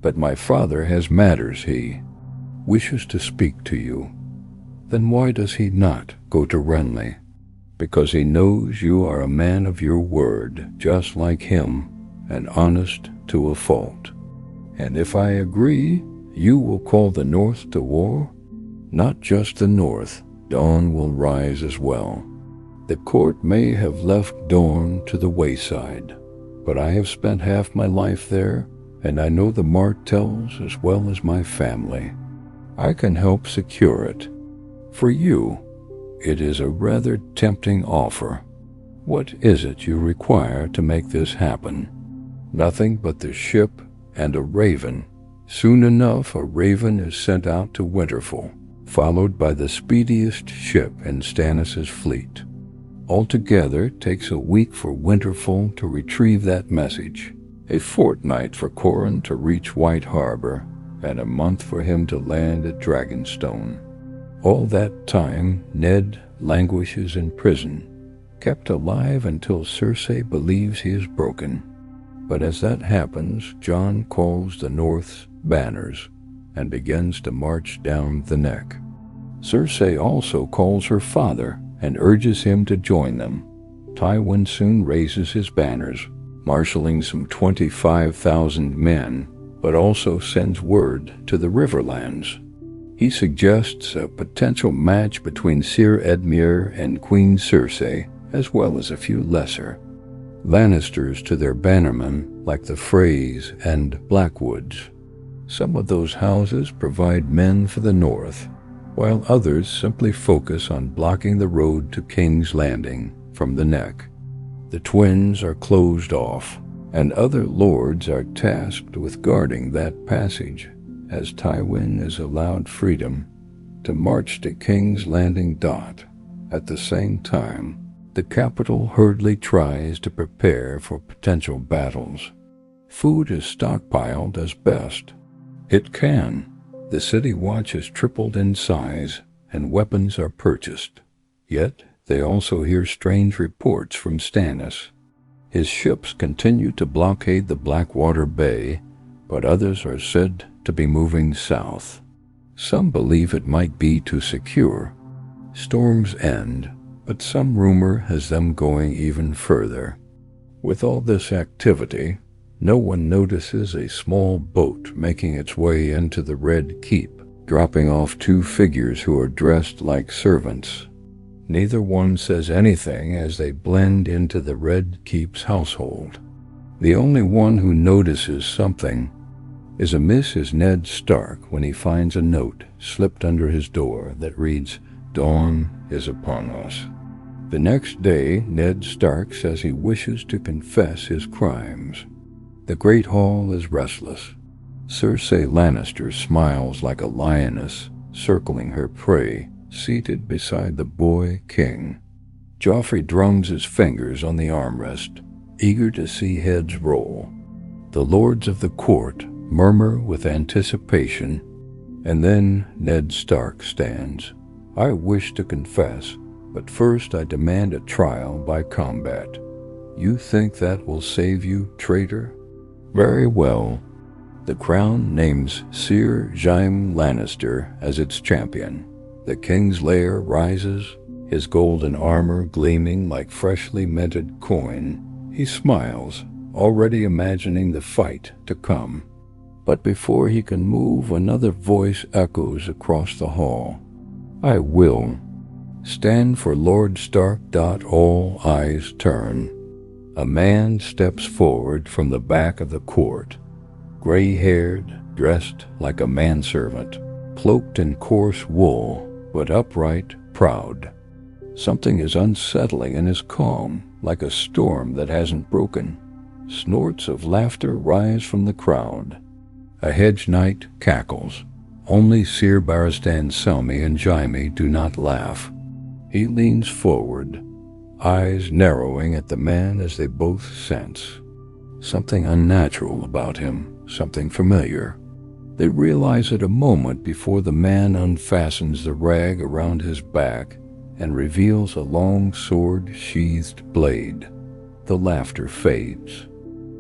Speaker 1: But my father has matters he wishes to speak to you. Then why does he not go to Renly? Because he knows you are a man of your word, just like him, and honest to a fault. And if I agree, you will call the North to war? Not just the North, Dawn will rise as well. The court may have left Dorne to the wayside, but I have spent half my life there, and I know the Martells as well as my family. I can help secure it. For you, it is a rather tempting offer. What is it you require to make this happen? Nothing but the ship and a raven. Soon enough, a raven is sent out to Winterfell, followed by the speediest ship in Stannis' fleet. Altogether, it takes a week for Winterfell to retrieve that message, a fortnight for Corran to reach White Harbor, and a month for him to land at Dragonstone. All that time, Ned languishes in prison, kept alive until Cersei believes he is broken. But as that happens, Jon calls the North's banners and begins to march down the neck. Cersei also calls her father and urges him to join them. Tywin soon raises his banners, marshalling some 25,000 men, but also sends word to the Riverlands. He suggests a potential match between Ser Edmure and Queen Cersei, as well as a few lesser Lannisters to their bannermen like the Freys and Blackwoods. Some of those houses provide men for the North, while others simply focus on blocking the road to King's Landing from the neck. The twins are closed off, and other lords are tasked with guarding that passage, as Tywin is allowed freedom to march to King's Landing. At the same time, the capital hurriedly tries to prepare for potential battles. Food is stockpiled as best it can. The city watch has tripled in size, and weapons are purchased. Yet, they also hear strange reports from Stannis. His ships continue to blockade the Blackwater Bay, but others are said to be moving south. Some believe it might be to secure Storm's End, but some rumor has them going even further. With all this activity, no one notices a small boat making its way into the Red Keep, dropping off two figures who are dressed like servants. Neither one says anything as they blend into the Red Keep's household. The only one who notices something is Ned Stark when he finds a note slipped under his door that reads, "Dawn is upon us." The next day, Ned Stark says he wishes to confess his crimes. The Great Hall is restless. Cersei Lannister smiles like a lioness, circling her prey, seated beside the boy king. Joffrey drums his fingers on the armrest, eager to see heads roll. The lords of the court murmur with anticipation, and then Ned Stark stands, I wish to confess, but first I demand a trial by combat. You think that will save you, traitor? Very well. The crown names Sir Jaime Lannister as its champion. The king's lair rises, his golden armor gleaming like freshly minted coin. He smiles, already imagining the fight to come. But before he can move, another voice echoes across the hall. I will. Stand for Lord Stark. All eyes turn. A man steps forward from the back of the court, gray-haired, dressed like a manservant, cloaked in coarse wool, but upright, proud. Something is unsettling in his calm, like a storm that hasn't broken. Snorts of laughter rise from the crowd. A hedge knight cackles. Only Sir Barristan Selmy and Jaime do not laugh. He leans forward, eyes narrowing at the man as they both sense something unnatural about him, something familiar. They realize it a moment before the man unfastens the rag around his back and reveals a long sword-sheathed blade. The laughter fades.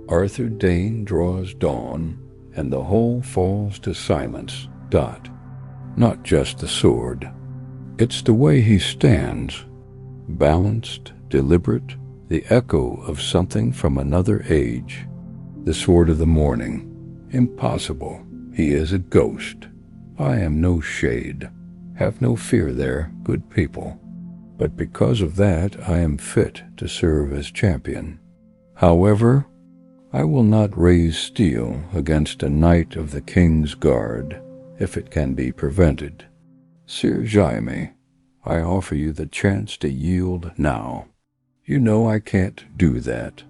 Speaker 1: Arthur Dayne draws Dawn, and the whole falls to silence. Not just the sword. It's the way he stands, balanced, deliberate, the echo of something from another age. The sword of the morning. Impossible. He is a ghost. I am no shade. Have no fear there, good people. But because of that, I am fit to serve as champion. However, I will not raise steel against a knight of the King's Guard, if it can be prevented. Sir Jaime, I offer you the chance to yield now. You know I can't do that.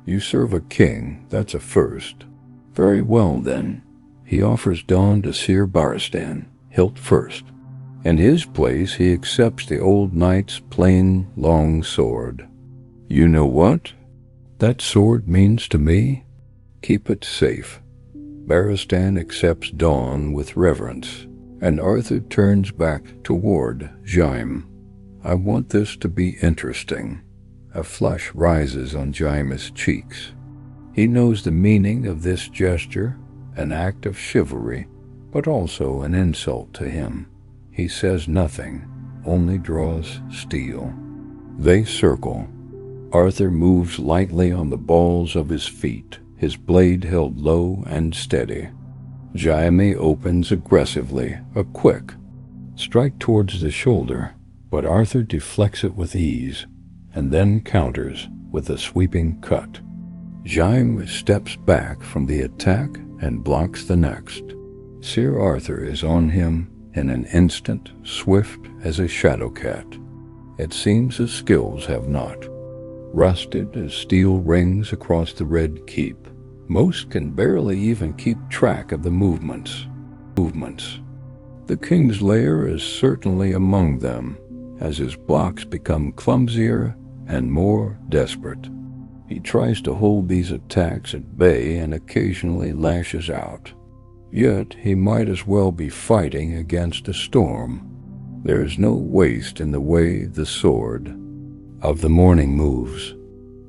Speaker 1: You serve a king, that's a first. Very well, then. He offers Dawn to Sir Barristan, hilt first. In his place, he accepts the old knight's plain, long sword. You know what that sword means to me? Keep it safe. Barristan accepts Dawn with reverence, and Arthur turns back toward Jaime. I want this to be interesting. A flush rises on Jaime's cheeks. He knows the meaning of this gesture, an act of chivalry, but also an insult to him. He says nothing, only draws steel. They circle. Arthur moves lightly on the balls of his feet, his blade held low and steady. Jaime opens aggressively, a quick strike towards the shoulder, but Arthur deflects it with ease, and then counters with a sweeping cut. Jaime steps back from the attack and blocks the next. Sir Arthur is on him in an instant, swift as a shadow cat. It seems his skills have not. Rusted as steel rings across the red keep, most can barely even keep track of the movements. The king's lair is certainly among them, as his blocks become clumsier and more desperate. He tries to hold these attacks at bay and occasionally lashes out. Yet he might as well be fighting against a storm. There is no waste in the way the sword of the morning moves.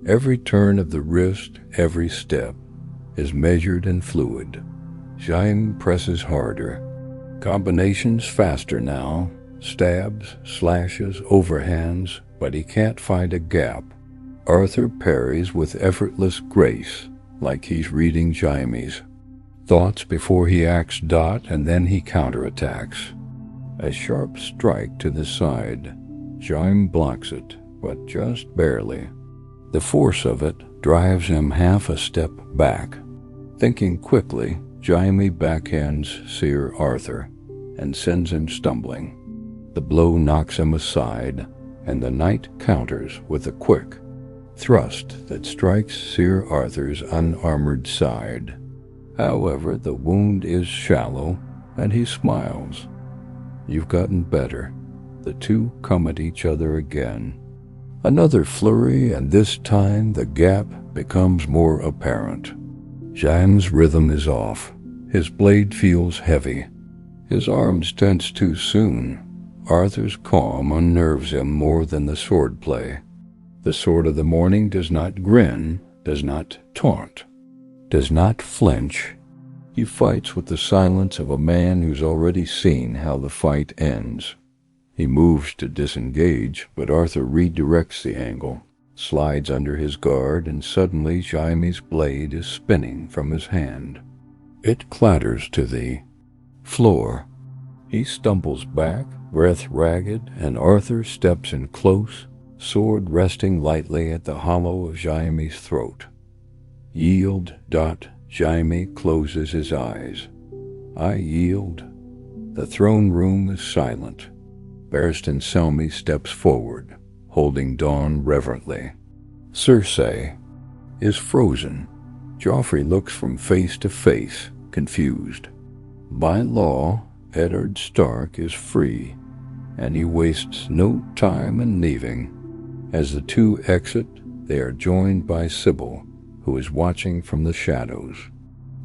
Speaker 1: Every turn of the wrist, every step, is measured and fluid. Jaime presses harder. Combinations faster now, stabs, slashes, overhands, but he can't find a gap. Arthur parries with effortless grace, like he's reading Jaime's thoughts before he acts, and then he counterattacks. A sharp strike to the side. Jaime blocks it, but just barely. The force of it drives him half a step back. Thinking quickly, Jaime backhands Sir Arthur and sends him stumbling. The blow knocks him aside, and the knight counters with a quick thrust that strikes Sir Arthur's unarmored side. However, the wound is shallow, and he smiles. You've gotten better. The two come at each other again. Another flurry, and this time the gap becomes more apparent. Jaime's rhythm is off. His blade feels heavy. His arms tense too soon. Arthur's calm unnerves him more than the swordplay. The sword of the morning does not grin, does not taunt, does not flinch. He fights with the silence of a man who's already seen how the fight ends. He moves to disengage, but Arthur redirects the angle, slides under his guard, and suddenly Jaime's blade is spinning from his hand. It clatters to the floor. He stumbles back, breath ragged, and Arthur steps in close, sword resting lightly at the hollow of Jaime's throat. Yield. Jaime closes his eyes. I yield. The throne room is silent. Barristan Selmy steps forward, holding Dawn reverently. Cersei is frozen. Joffrey looks from face to face, confused. By law, Eddard Stark is free, and he wastes no time in leaving. As the two exit, they are joined by Cibil, who is watching from the shadows.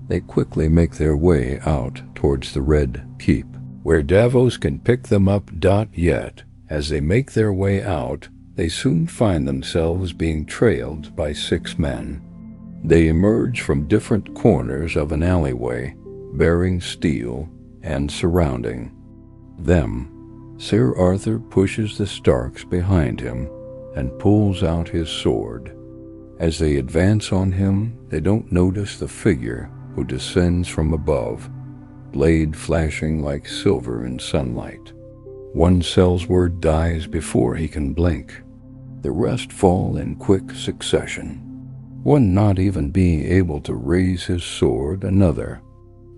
Speaker 1: They quickly make their way out towards the Red Keep, where Davos can pick them up. Yet, as they make their way out, they soon find themselves being trailed by 6 men. They emerge from different corners of an alleyway, bearing steel and surrounding them. Sir Arthur pushes the Starks behind him and pulls out his sword. As they advance on him, they don't notice the figure who descends from above, blade flashing like silver in sunlight. One Sellsword dies before he can blink. The rest fall in quick succession. One not even being able to raise his sword, another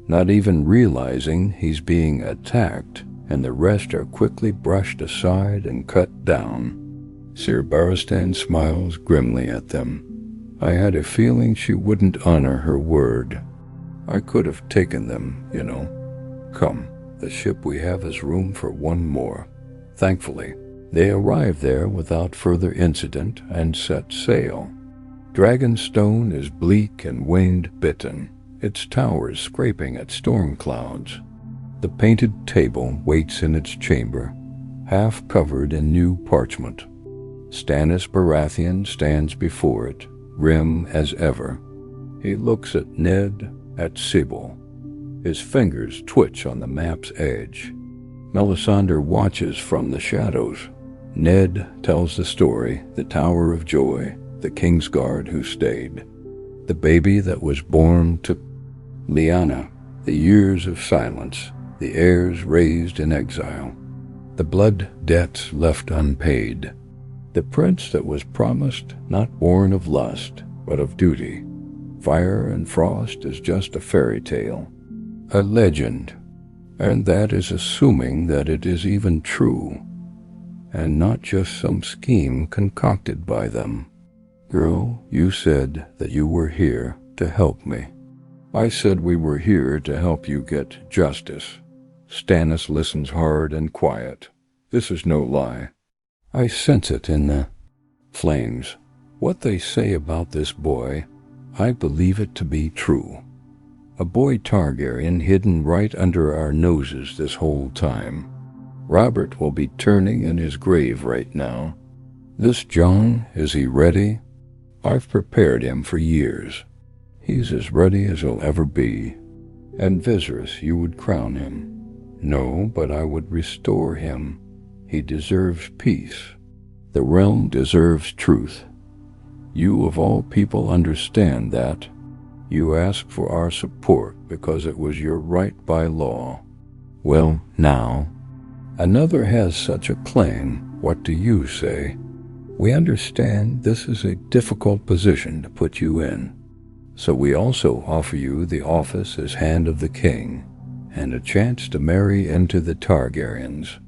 Speaker 1: not even realizing he's being attacked, and the rest are quickly brushed aside and cut down. Sir Barristan smiles grimly at them. I had a feeling she wouldn't honor her word. I could have taken them, you know. Come, the ship we have is room for one more. Thankfully, they arrive there without further incident and set sail. Dragonstone is bleak and wind-bitten, its towers scraping at storm clouds. The painted table waits in its chamber, half covered in new parchment. Stannis Baratheon stands before it, grim as ever. He looks at Ned, at Cibil. His fingers twitch on the map's edge. Melisandre watches from the shadows. Ned tells the story, the Tower of Joy, the Kingsguard who stayed, the baby that was born to Lyanna, the years of silence, the heirs raised in exile, the blood debts left unpaid, the prince that was promised, not born of lust, but of duty. Fire and frost is just a fairy tale, a legend, and that is assuming that it is even true, and not just some scheme concocted by them. Girl, you said that you were here to help me. I said we were here to help you get justice. Stannis listens hard and quiet. This is no lie. I sense it in the flames. What they say about this boy, I believe it to be true. A boy Targaryen hidden right under our noses this whole time. Robert will be turning in his grave right now. This Jon, is he ready? I've prepared him for years. He's as ready as he'll ever be. And Viserys, you would crown him. No, but I would restore him. He deserves peace. The realm deserves truth. You of all people understand that. You ask for our support because it was your right by law. Well, now, another has such a claim. What do you say? We understand this is a difficult position to put you in, so we also offer you the office as Hand of the King, and a chance to marry into the Targaryens.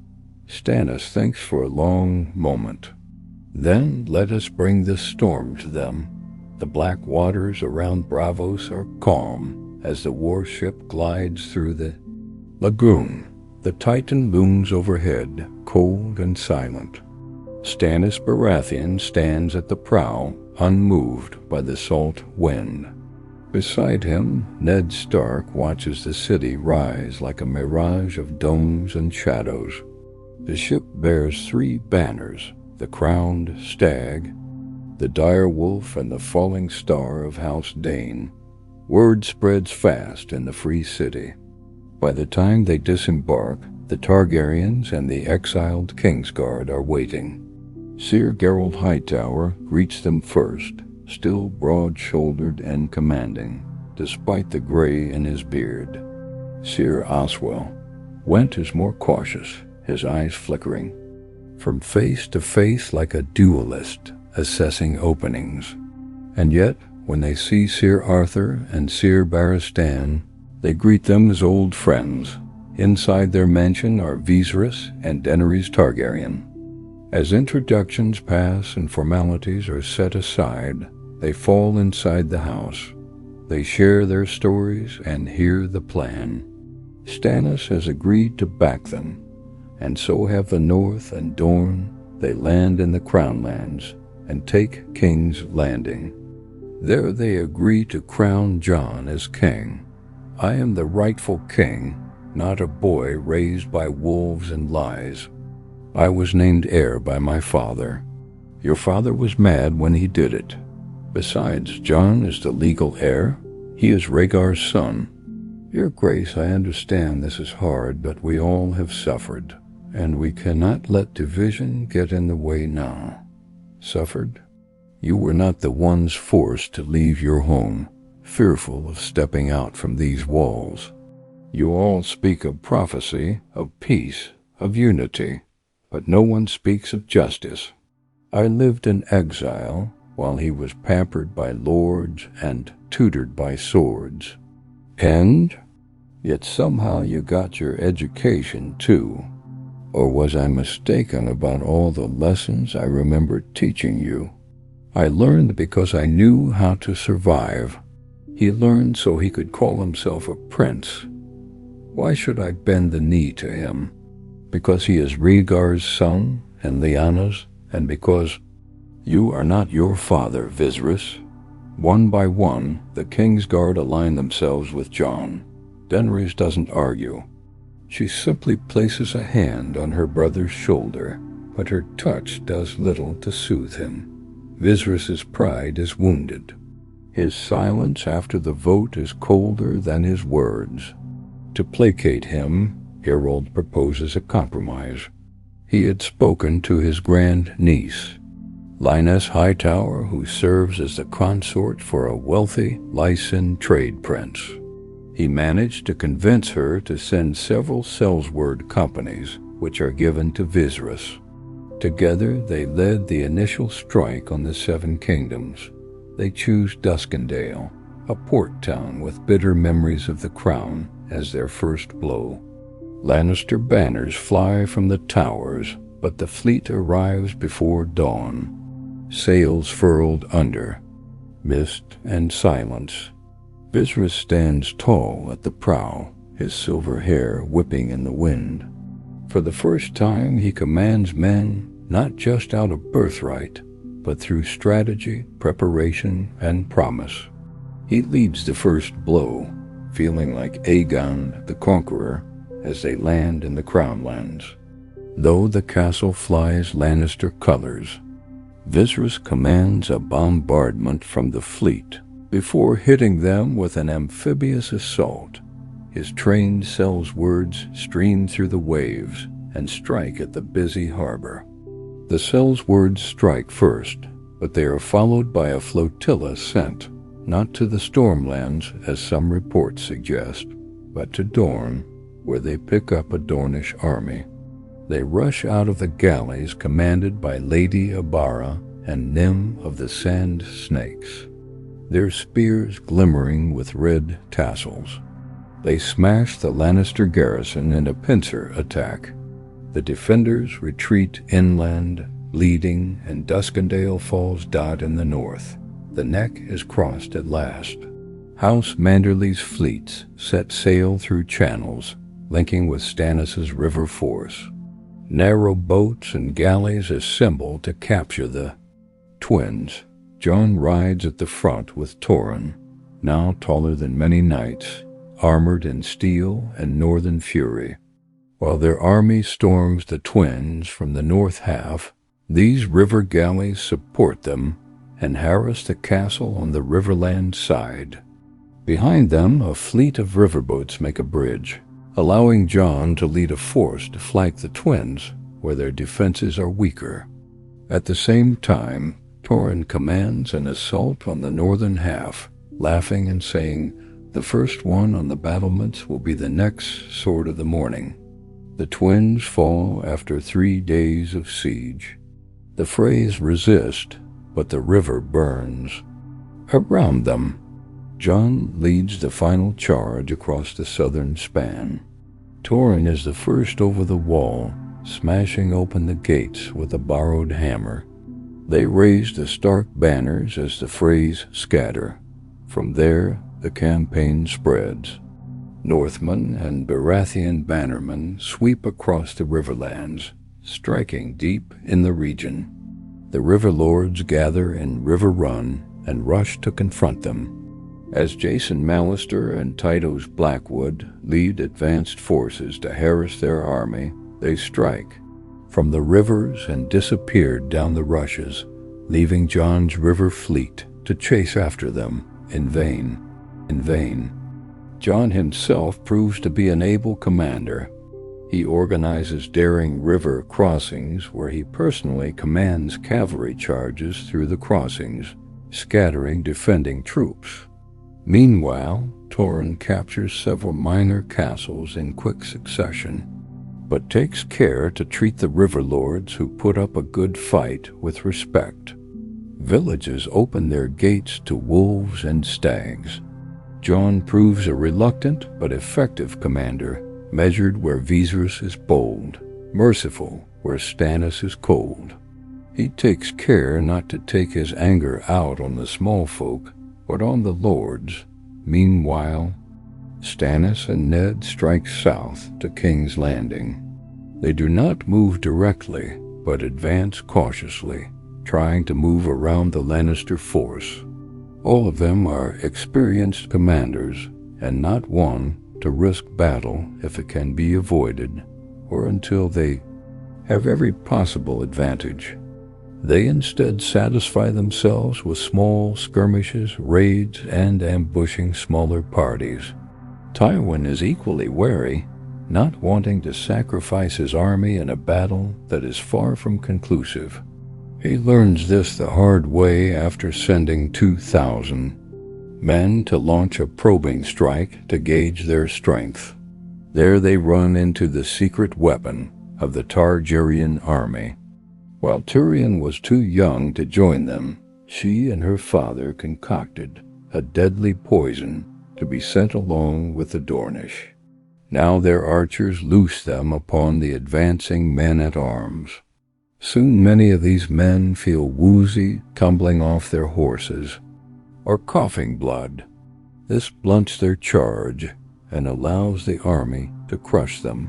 Speaker 1: Stannis thinks for a long moment. Then let us bring this storm to them. The black waters around Braavos are calm as the warship glides through the lagoon. The Titan looms overhead, cold and silent. Stannis Baratheon stands at the prow, unmoved by the salt wind. Beside him, Ned Stark watches the city rise like a mirage of domes and shadows. The ship bears 3 banners, the crowned stag, the dire wolf, and the falling star of House Dayne. Word spreads fast in the free city. By the time they disembark, the Targaryens and the exiled Kingsguard are waiting. Sir Geralt Hightower greets them first, still broad-shouldered and commanding, despite the gray in his beard. Sir Oswell Went is more cautious, his eyes flickering, from face to face like a duelist assessing openings. And yet, when they see Sir Arthur and Sir Barristan, they greet them as old friends. Inside their mansion are Viserys and Daenerys Targaryen. As introductions pass and formalities are set aside, they fall inside the house. They share their stories and hear the plan. Stannis has agreed to back them, and so have the North and Dorne. They land in the Crown Lands and take King's Landing. There they agree to crown Jon as king. I am the rightful king, not a boy raised by wolves and lies. I was named heir by my father. Your father was mad when he did it. Besides, Jon is the legal heir. He is Rhaegar's son. Your Grace, I understand this is hard, but we all have suffered, and we cannot let division get in the way now. Suffered? You were not the ones forced to leave your home, fearful of stepping out from these walls. You all speak of prophecy, of peace, of unity, but no one speaks of justice. I lived in exile while he was pampered by lords and tutored by swords. And yet somehow you got your education too. Or was I mistaken about all the lessons I remember teaching you? I learned because I knew how to survive. He learned so he could call himself a prince. Why should I bend the knee to him? Because he is Rhaegar's son and Lyanna's, and because you are not your father, Viserys. One by one, the Kingsguard align themselves with Jon. Daenerys doesn't argue. She simply places a hand on her brother's shoulder, but her touch does little to soothe him. Viserys' pride is wounded. His silence after the vote is colder than his words. To placate him, Geralt proposes a compromise. He had spoken to his grand-niece, Lyanna Hightower, who serves as the consort for a wealthy Lycian trade prince. He managed to convince her to send several Sellsword companies, which are given to Viserys. Together they led the initial strike on the Seven Kingdoms. They choose Duskendale, a port town with bitter memories of the crown, as their first blow. Lannister banners fly from the towers, but the fleet arrives before dawn. Sails furled under, mist and silence. Viserys stands tall at the prow, his silver hair whipping in the wind. For the first time he commands men not just out of birthright, but through strategy, preparation, and promise. He leads the first blow, feeling like Aegon the Conqueror, as they land in the Crown Lands. Though the castle flies Lannister colors, Viserys commands a bombardment from the fleet before hitting them with an amphibious assault. His trained Sellswords stream through the waves and strike at the busy harbor. The Sellswords strike first, but they are followed by a flotilla sent, not to the Stormlands as some reports suggest, but to Dorne, where they pick up a Dornish army. They rush out of the galleys commanded by Lady Abara and Nym of the Sand Snakes, their spears glimmering with red tassels. They smash the Lannister garrison in a pincer attack. The defenders retreat inland, bleeding, and Duskendale falls dot in the north. The neck is crossed at last. House Manderly's fleets set sail through channels, linking with Stannis' river force. Narrow boats and galleys assemble to capture the twins. Jon rides at the front with Torrhen, now taller than many knights, armored in steel and northern fury. While their army storms the Twins from the north half, these river galleys support them and harass the castle on the riverland side. Behind them, a fleet of riverboats make a bridge, allowing Jon to lead a force to flank the Twins where their defenses are weaker. At the same time, Torrhen commands an assault on the northern half, laughing and saying, "The first one on the battlements will be the next sword of the morning." The Twins fall after 3 days of siege. The Freys resist, but the river burns. Around them, Jon leads the final charge across the southern span. Torrhen is the first over the wall, smashing open the gates with a borrowed hammer. They raise the Stark banners as the Freys scatter. From there, the campaign spreads. Northmen and Baratheon bannermen sweep across the riverlands, striking deep in the region. The river lords gather in River Run and rush to confront them. As Jason Mallister and Tytos Blackwood lead advanced forces to harass their army, they strike from the rivers and disappear down the rushes, leaving Jon's river fleet to chase after them in vain. Jon himself proves to be an able commander. He organizes daring river crossings where he personally commands cavalry charges through the crossings, scattering defending troops. Meanwhile, Torrhen captures several minor castles in quick succession, but takes care to treat the river lords who put up a good fight with respect. Villages open their gates to wolves and stags. Jon proves a reluctant but effective commander, measured where Viserys is bold, merciful where Stannis is cold. He takes care not to take his anger out on the small folk, but on the lords. Meanwhile, Stannis and Ned strike south to King's Landing. They do not move directly, but advance cautiously, trying to move around the Lannister force. All of them are experienced commanders, and not one to risk battle if it can be avoided, or until they have every possible advantage. They instead satisfy themselves with small skirmishes, raids, and ambushing smaller parties. Tywin is equally wary, not wanting to sacrifice his army in a battle that is far from conclusive. He learns this the hard way after sending 2,000 men to launch a probing strike to gauge their strength. There they run into the secret weapon of the Targaryen army. While Tyrion was too young to join them, she and her father concocted a deadly poison to be sent along with the Dornish. Now their archers loose them upon the advancing men-at-arms. Soon many of these men feel woozy, tumbling off their horses, or coughing blood. This blunts their charge and allows the army to crush them.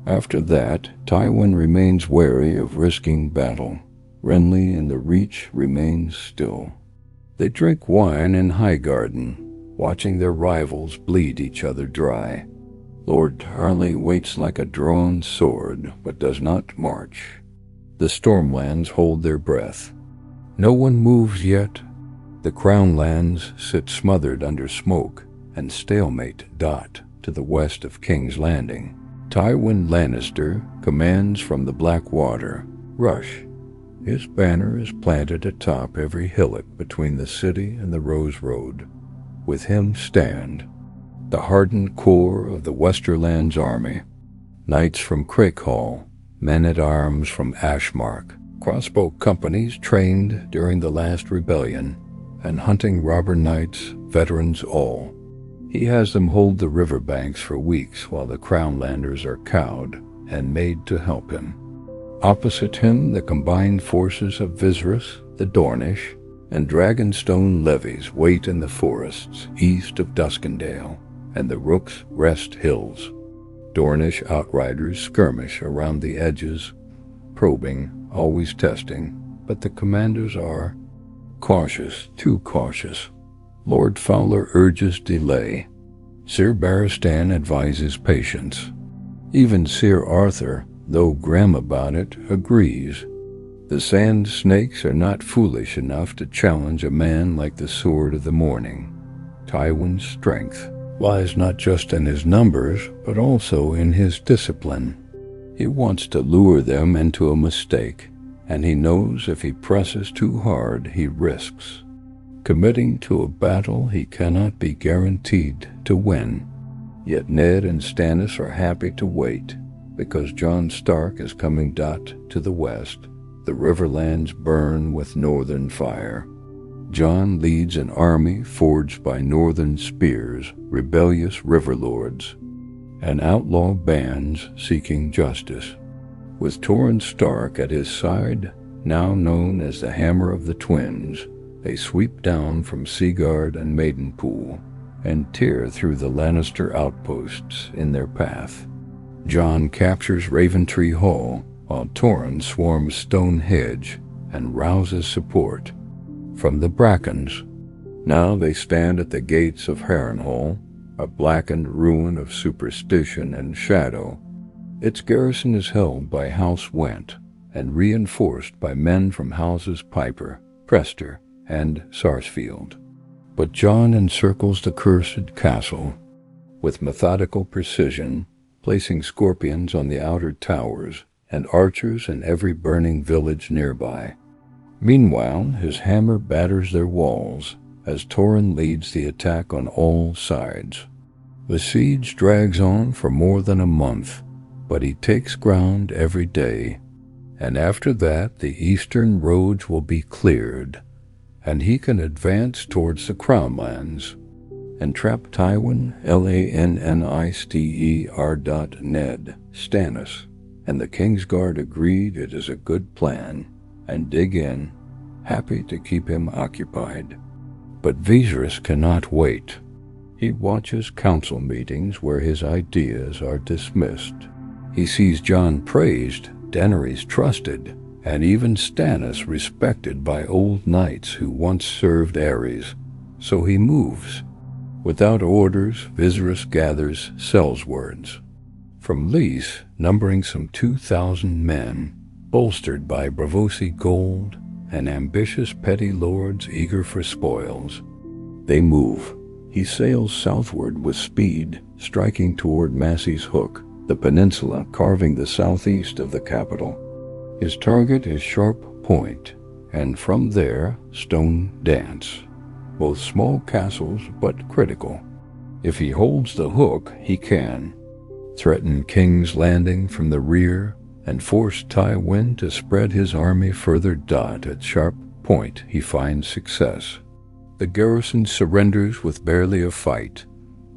Speaker 1: After that, Tywin remains wary of risking battle. Renly and the Reach remains still. They drink wine in Highgarden, watching their rivals bleed each other dry. Lord Tarly waits like a drawn sword, but does not march. The Stormlands hold their breath. No one moves yet. The Crownlands sit smothered under smoke, and Stalemate dot to the west of King's Landing. Tywin Lannister commands from the Black Water. Rush. His banner is planted atop every hillock between the city and the Rose Road. With him stand the hardened core of the Westerlands army, knights from Harrenhal, men-at-arms from Ashmark, crossbow companies trained during the last rebellion, and hunting robber knights, veterans all. He has them hold the riverbanks for weeks while the Crownlanders are cowed and made to help him. Opposite him, the combined forces of Viserys, the Dornish, and Dragonstone levies wait in the forests east of Duskendale and the Rook's Rest Hills. Dornish outriders skirmish around the edges, probing, always testing, but the commanders are cautious, too cautious. Lord Fowler urges delay. Sir Barristan advises patience. Even Sir Arthur, though grim about it, agrees. The sand snakes are not foolish enough to challenge a man like the Sword of the Morning. Tywin's strength lies not just in his numbers, but also in his discipline. He wants to lure them into a mistake, and he knows if he presses too hard, he risks committing to a battle he cannot be guaranteed to win. Yet Ned and Stannis are happy to wait, because Jon Stark is coming to the west. The Riverlands burn with northern fire. Jon leads an army forged by northern spears, rebellious riverlords, and outlaw bands seeking justice. With Torrhen Stark at his side, now known as the Hammer of the Twins, they sweep down from Seaguard and Maidenpool and tear through the Lannister outposts in their path. Jon captures Raventree Hall, while Torrhen swarms Stonehenge and rouses support from the Brackens. Now they stand at the gates of Harrenhal, a blackened ruin of superstition and shadow. Its garrison is held by House Went and reinforced by men from Houses Piper, Prester, and Sarsfield. But Jon encircles the cursed castle with methodical precision, placing scorpions on the outer towers and archers in every burning village nearby. Meanwhile, his hammer batters their walls as Torrhen leads the attack on all sides. The siege drags on for more than a month, but he takes ground every day, and after that the eastern roads will be cleared, and he can advance towards the Crownlands and trap Tywin, Lannister. Stannis, and the Kingsguard agreed it is a good plan, and dig in, happy to keep him occupied. But Viserys cannot wait. He watches council meetings where his ideas are dismissed. He sees Jon praised, Daenerys trusted, and even Stannis respected by old knights who once served Aerys. So he moves. Without orders, Viserys gathers sellswords from Lys, numbering some 2,000 men, bolstered by Braavosi gold and ambitious petty lords eager for spoils. They move. He sails southward with speed, striking toward Massey's Hook, the peninsula carving the southeast of the capital. His target is Sharp Point, and from there, Stone Dance. Both small castles, but critical. If he holds the Hook, he can threaten King's Landing from the rear and force Tywin to spread his army further. At Sharp Point, he finds success. The garrison surrenders with barely a fight,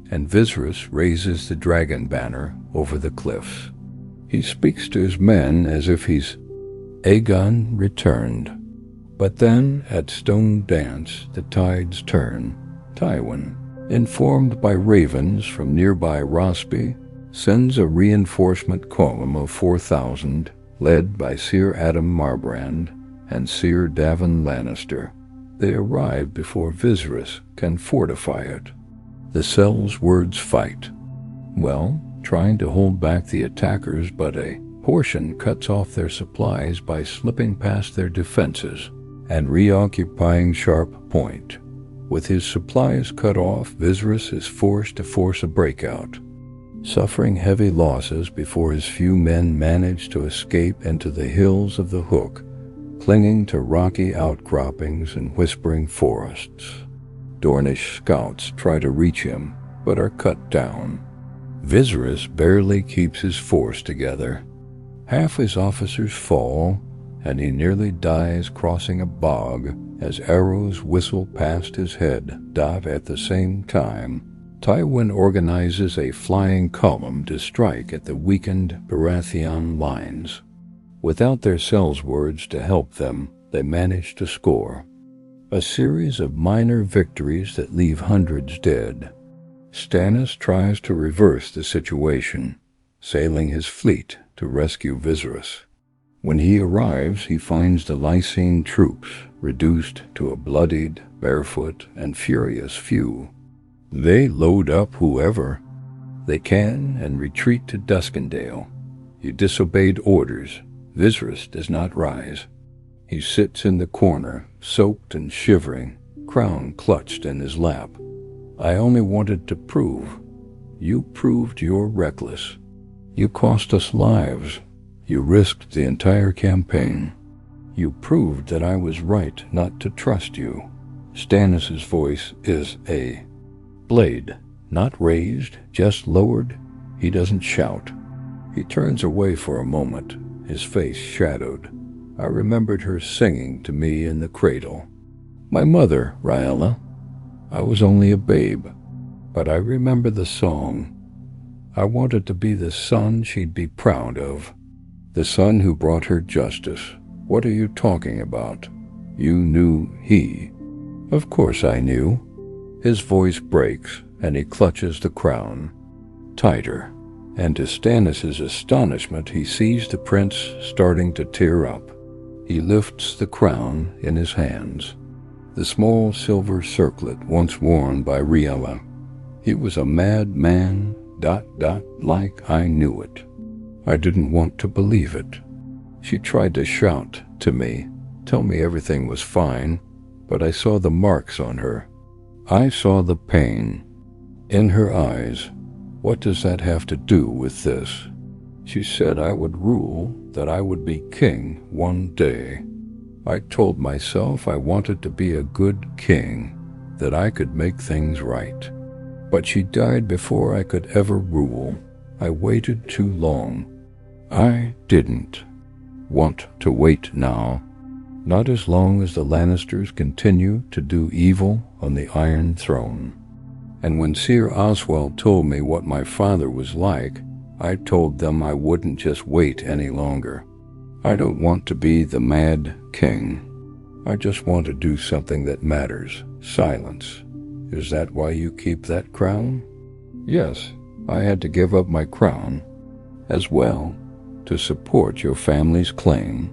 Speaker 1: and Viserys raises the dragon banner over the cliffs. He speaks to his men as if he's Aegon returned. But then, at Stone Dance, the tides turn. Tywin, informed by ravens from nearby Rosby, sends a reinforcement column of 4,000, led by Sir Adam Marbrand and Sir Davon Lannister. They arrive before Viserys can fortify it. The sellswords fight. Well, trying to hold back the attackers, but a portion cuts off their supplies by slipping past their defenses and reoccupying Sharp Point. With his supplies cut off, Viserys is forced to force a breakout, suffering heavy losses before his few men manage to escape into the hills of the Hook, clinging to rocky outcroppings and whispering forests. Dornish scouts try to reach him, but are cut down. Viserys barely keeps his force together. Half his officers fall, and he nearly dies crossing a bog as arrows whistle past his head. At the same time, Tywin organizes a flying column to strike at the weakened Baratheon lines. Without their sellswords to help them, they manage to score a series of minor victories that leave hundreds dead. Stannis tries to reverse the situation, sailing his fleet to rescue Viserys. When he arrives, he finds the Lysene troops reduced to a bloodied, barefoot, and furious few. They load up whoever. They can and retreat to Duskendale. You disobeyed orders. Viserys does not rise. He sits in the corner, soaked and shivering, crown clutched in his lap. I only wanted to prove. You proved you're reckless. You cost us lives. You risked the entire campaign. You proved that I was right not to trust you. Stannis' voice is a blade, not raised, just lowered. He doesn't shout. He turns away for a moment, his face shadowed. I remembered her singing to me in the cradle. My mother, Lyanna. I was only a babe, but I remember the song. I wanted to be the son she'd be proud of, the son who brought her justice. What are you talking about? You knew he. Of course I knew. His voice breaks, and he clutches the crown tighter. And to Stannis' astonishment, he sees the prince starting to tear up. He lifts the crown in his hands, the small silver circlet once worn by Lyanna. He was a madman, like I knew it. I didn't want to believe it. She tried to shout to me, tell me everything was fine, but I saw the marks on her. I saw the pain in her eyes. What does that have to do with this? She said I would rule, that I would be king one day. I told myself I wanted to be a good king, that I could make things right. But she died before I could ever rule. I waited too long. I didn't want to wait now. Not as long as the Lannisters continue to do evil on the Iron Throne. And when Sir Oswald told me what my father was like, I told them I wouldn't just wait any longer. I don't want to be the mad king. I just want to do something that matters. Silence. Is that why you keep that crown? Yes, I had to give up my crown as well to support your family's claim.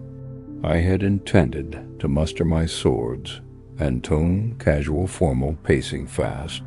Speaker 1: I had intended to muster my swords and tone casual formal pacing fast.